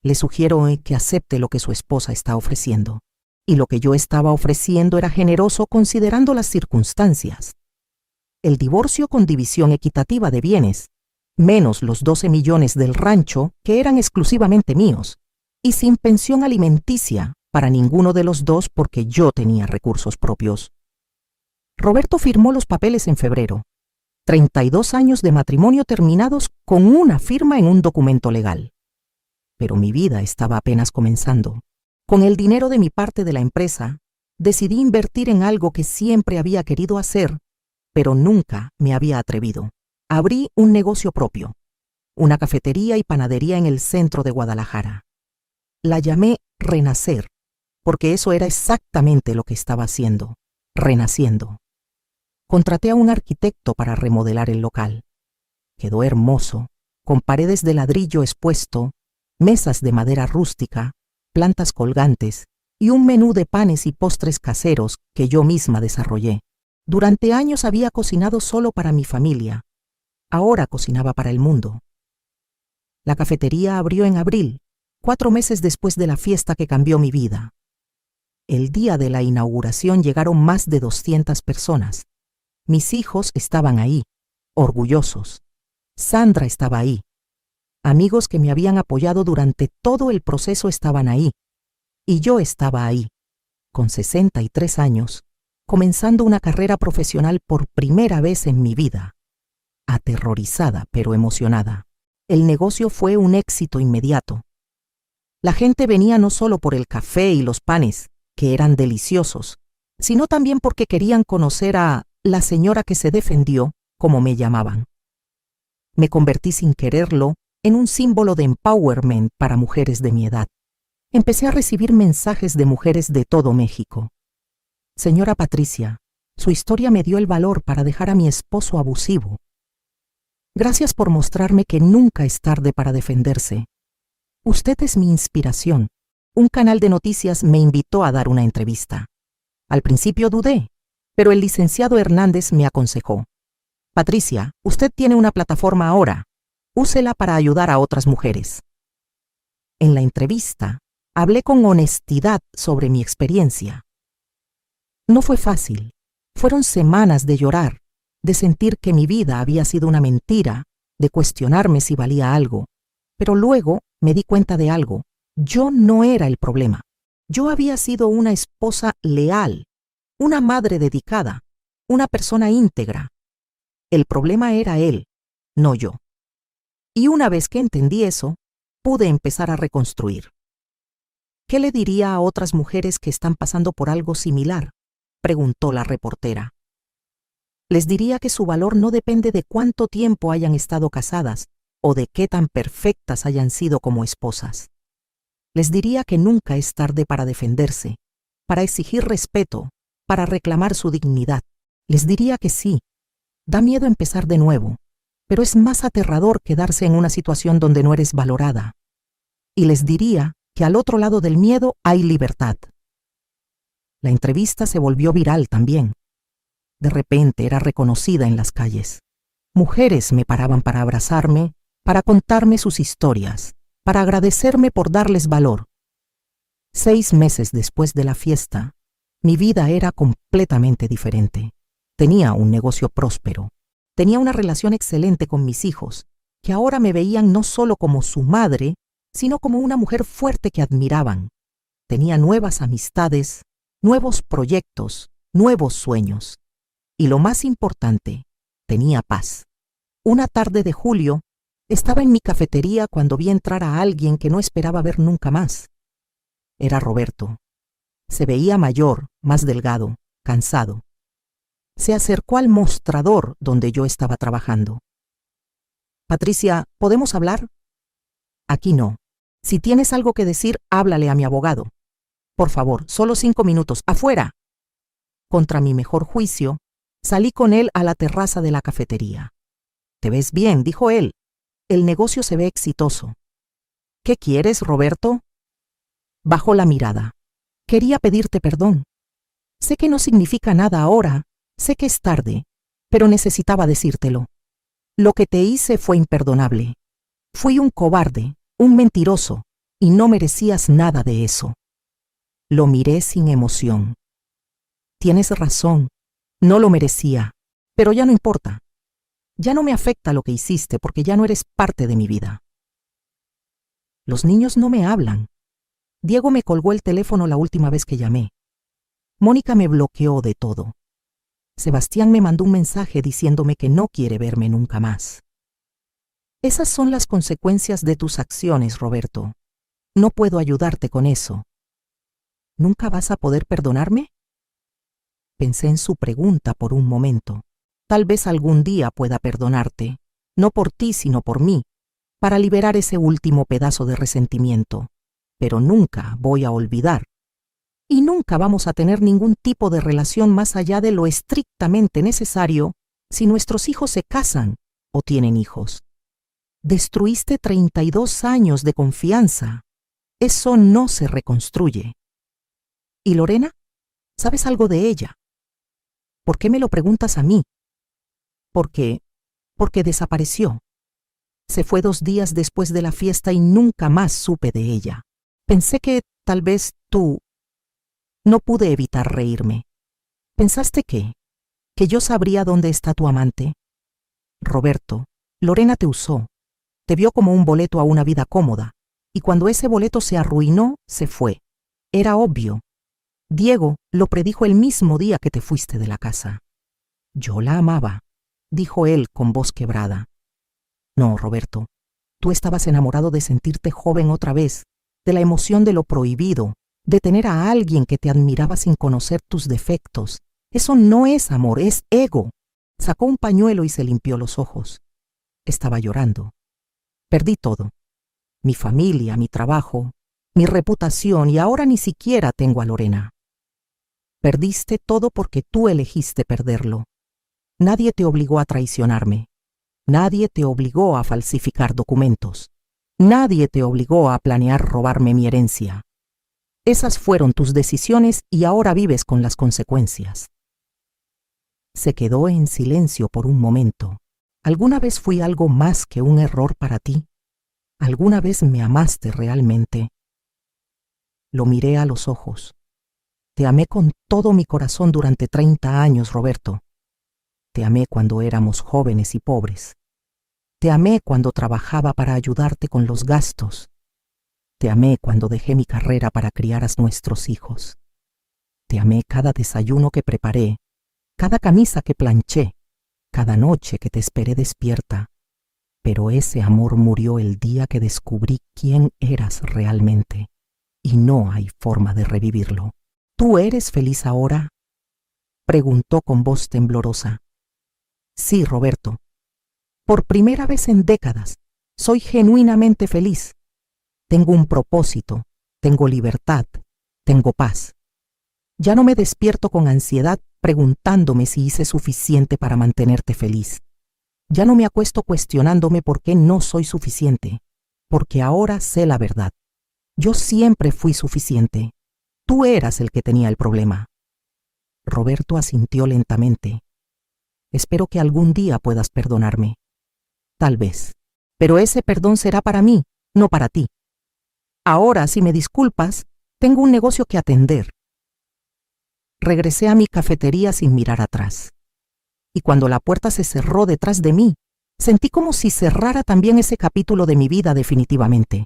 Le sugiero que acepte lo que su esposa está ofreciendo. Y lo que yo estaba ofreciendo era generoso considerando las circunstancias. El divorcio con división equitativa de bienes, menos los 12 millones del rancho que eran exclusivamente míos, y sin pensión alimenticia para ninguno de los dos porque yo tenía recursos propios. Roberto firmó los papeles en febrero. 32 años de matrimonio terminados con una firma en un documento legal. Pero mi vida estaba apenas comenzando. Con el dinero de mi parte de la empresa, decidí invertir en algo que siempre había querido hacer, pero nunca me había atrevido. Abrí un negocio propio, una cafetería y panadería en el centro de Guadalajara. La llamé Renacer, porque eso era exactamente lo que estaba haciendo, renaciendo. Contraté a un arquitecto para remodelar el local. Quedó hermoso, con paredes de ladrillo expuesto, mesas de madera rústica, plantas colgantes y un menú de panes y postres caseros que yo misma desarrollé. Durante años había cocinado solo para mi familia. Ahora cocinaba para el mundo. La cafetería abrió en abril, 4 meses después de la fiesta que cambió mi vida. El día de la inauguración llegaron más de 200 personas. Mis hijos estaban ahí, orgullosos. Sandra estaba ahí. Amigos que me habían apoyado durante todo el proceso estaban ahí. Y yo estaba ahí, con 63 años, comenzando una carrera profesional por primera vez en mi vida. Aterrorizada, pero emocionada. El negocio fue un éxito inmediato. La gente venía no solo por el café y los panes, que eran deliciosos, sino también porque querían conocer a la señora que se defendió, como me llamaban. Me convertí sin quererlo en un símbolo de empowerment para mujeres de mi edad. Empecé a recibir mensajes de mujeres de todo México. Señora Patricia, su historia me dio el valor para dejar a mi esposo abusivo. Gracias por mostrarme que nunca es tarde para defenderse. Usted es mi inspiración. Un canal de noticias me invitó a dar una entrevista. Al principio dudé, pero el licenciado Hernández me aconsejó. Patricia, usted tiene una plataforma ahora. Úsela para ayudar a otras mujeres. En la entrevista, hablé con honestidad sobre mi experiencia. No fue fácil. Fueron semanas de llorar, de sentir que mi vida había sido una mentira, de cuestionarme si valía algo. Pero luego me di cuenta de algo. Yo no era el problema. Yo había sido una esposa leal, una madre dedicada, una persona íntegra. El problema era él, no yo. Y una vez que entendí eso, pude empezar a reconstruir. ¿Qué le diría a otras mujeres que están pasando por algo similar?, preguntó la reportera. Les diría que su valor no depende de cuánto tiempo hayan estado casadas o de qué tan perfectas hayan sido como esposas. Les diría que nunca es tarde para defenderse, para exigir respeto, para reclamar su dignidad. Les diría que sí, da miedo empezar de nuevo, pero es más aterrador quedarse en una situación donde no eres valorada. Y les diría que al otro lado del miedo hay libertad. La entrevista se volvió viral también. De repente era reconocida en las calles. Mujeres me paraban para abrazarme, para contarme sus historias, para agradecerme por darles valor. 6 meses después de la fiesta, mi vida era completamente diferente. Tenía un negocio próspero. Tenía una relación excelente con mis hijos, que ahora me veían no solo como su madre, sino como una mujer fuerte que admiraban. Tenía nuevas amistades, nuevos proyectos, nuevos sueños. Y lo más importante, tenía paz. Una tarde de julio, estaba en mi cafetería cuando vi entrar a alguien que no esperaba ver nunca más. Era Roberto. Se veía mayor, más delgado, cansado. Se acercó al mostrador donde yo estaba trabajando. Patricia, ¿podemos hablar? Aquí no. Si tienes algo que decir, háblale a mi abogado. Por favor, solo 5 minutos. ¡Afuera! contra mi mejor juicio, salí con él a la terraza de la cafetería. «Te ves bien», dijo él. «El negocio se ve exitoso». «¿Qué quieres, Roberto?» Bajó la mirada. «Quería pedirte perdón. Sé que no significa nada ahora, sé que es tarde, pero necesitaba decírtelo. Lo que te hice fue imperdonable. Fui un cobarde, un mentiroso, y no merecías nada de eso». Lo miré sin emoción. «Tienes razón, no lo merecía, pero ya no importa. Ya no me afecta lo que hiciste porque ya no eres parte de mi vida». Los niños no me hablan. Diego me colgó el teléfono la última vez que llamé. Mónica me bloqueó de todo. Sebastián me mandó un mensaje diciéndome que no quiere verme nunca más. Esas son las consecuencias de tus acciones, Roberto. No puedo ayudarte con eso. ¿Nunca vas a poder perdonarme? Pensé en su pregunta por un momento. Tal vez algún día pueda perdonarte, no por ti sino por mí, para liberar ese último pedazo de resentimiento. Pero nunca voy a olvidar. Y nunca vamos a tener ningún tipo de relación más allá de lo estrictamente necesario si nuestros hijos se casan o tienen hijos. Destruiste 32 años de confianza. Eso no se reconstruye. ¿Y Lorena? ¿Sabes algo de ella? ¿Por qué me lo preguntas a mí? Porque desapareció. Se fue 2 días después de la fiesta y nunca más supe de ella. Pensé que tal vez tú... No pude evitar reírme. ¿Pensaste que yo sabría dónde está tu amante? Roberto, Lorena te usó. Te vio como un boleto a una vida cómoda. Y cuando ese boleto se arruinó, se fue. Era obvio. Diego lo predijo el mismo día que te fuiste de la casa. Yo la amaba, dijo él con voz quebrada. No, Roberto, tú estabas enamorado de sentirte joven otra vez, de la emoción de lo prohibido, de tener a alguien que te admiraba sin conocer tus defectos. Eso no es amor, es ego. Sacó un pañuelo y se limpió los ojos. Estaba llorando. Perdí todo. Mi familia, mi trabajo, mi reputación, y ahora ni siquiera tengo a Lorena. Perdiste todo porque tú elegiste perderlo. Nadie te obligó a traicionarme. Nadie te obligó a falsificar documentos. Nadie te obligó a planear robarme mi herencia. Esas fueron tus decisiones y ahora vives con las consecuencias. Se quedó en silencio por un momento. ¿Alguna vez fui algo más que un error para ti? ¿Alguna vez me amaste realmente? Lo miré a los ojos. Te amé con todo mi corazón durante 30 años, Roberto. Te amé cuando éramos jóvenes y pobres. Te amé cuando trabajaba para ayudarte con los gastos. Te amé cuando dejé mi carrera para criar a nuestros hijos. Te amé cada desayuno que preparé, cada camisa que planché, cada noche que te esperé despierta. Pero ese amor murió el día que descubrí quién eras realmente, y no hay forma de revivirlo. ¿Tú eres feliz ahora?, preguntó con voz temblorosa. Sí, Roberto. Por primera vez en décadas, soy genuinamente feliz. Tengo un propósito, tengo libertad, tengo paz. Ya no me despierto con ansiedad preguntándome si hice suficiente para mantenerte feliz. Ya no me acuesto cuestionándome por qué no soy suficiente, porque ahora sé la verdad. Yo siempre fui suficiente. Tú eras el que tenía el problema. Roberto asintió lentamente. Espero que algún día puedas perdonarme. Tal vez. Pero ese perdón será para mí, no para ti. Ahora, si me disculpas, tengo un negocio que atender. Regresé a mi cafetería sin mirar atrás. Y cuando la puerta se cerró detrás de mí, sentí como si cerrara también ese capítulo de mi vida definitivamente.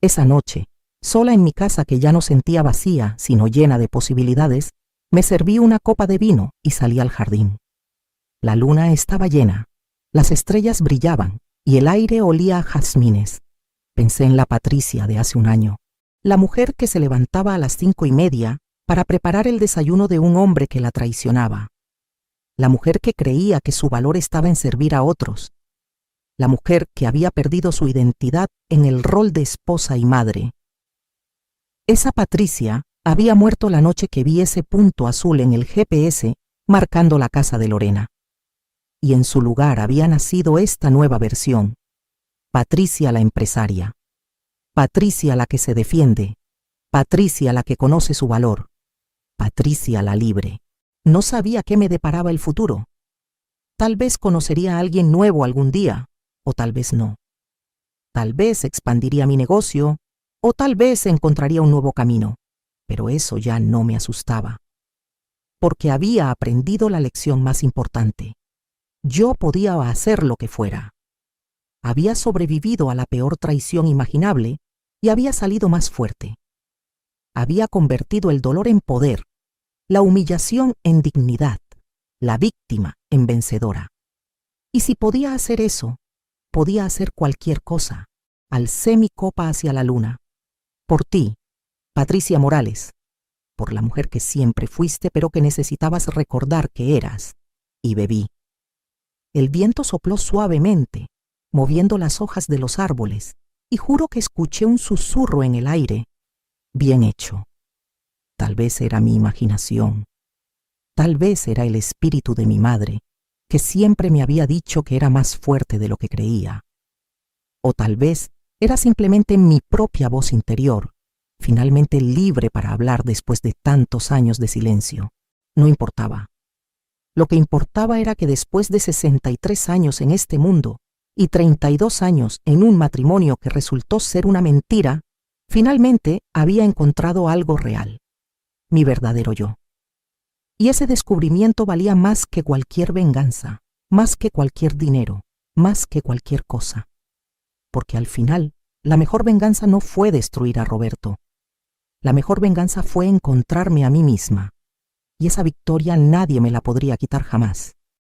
Esa noche, sola en mi casa que ya no sentía vacía, sino llena de posibilidades, me serví una copa de vino y salí al jardín. La luna estaba llena, las estrellas brillaban y el aire olía a jazmines. Pensé en la Patricia de hace un año, la mujer que se levantaba a las 5:30 para preparar el desayuno de un hombre que la traicionaba. La mujer que creía que su valor estaba en servir a otros. La mujer que había perdido su identidad en el rol de esposa y madre. Esa Patricia Había muerto la noche que vi ese punto azul en el GPS marcando la casa de Lorena. Y en su lugar había nacido esta nueva versión. Patricia la empresaria. Patricia la que se defiende. Patricia la que conoce su valor. Patricia la libre. No sabía qué me deparaba el futuro. Tal vez conocería a alguien nuevo algún día, o tal vez no. Tal vez expandiría mi negocio, o tal vez encontraría un nuevo camino. Pero eso ya no me asustaba. Porque había aprendido la lección más importante. Yo podía hacer lo que fuera. Había sobrevivido a la peor traición imaginable y había salido más fuerte. Había convertido el dolor en poder, la humillación en dignidad, la víctima en vencedora. Y si podía hacer eso, podía hacer cualquier cosa. Alcé mi copa hacia la luna. Por ti, Patricia Morales. Por la mujer que siempre fuiste, pero que necesitabas recordar que eras. Y bebí. El viento sopló suavemente, moviendo las hojas de los árboles, y juro que escuché un susurro en el aire. Bien hecho. Tal vez era mi imaginación. Tal vez era el espíritu de mi madre, que siempre me había dicho que era más fuerte de lo que creía. O tal vez era simplemente mi propia voz interior, finalmente libre para hablar después de tantos años de silencio. No importaba. Lo que importaba era que después de 63 años en este mundo y 32 años en un matrimonio que resultó ser una mentira, finalmente había encontrado algo real, mi verdadero yo. Y ese descubrimiento valía más que cualquier venganza, más que cualquier dinero, más que cualquier cosa. Porque al final, la mejor venganza no fue destruir a Roberto. La mejor venganza fue encontrarme a mí misma. Y esa victoria nadie me la podría quitar jamás.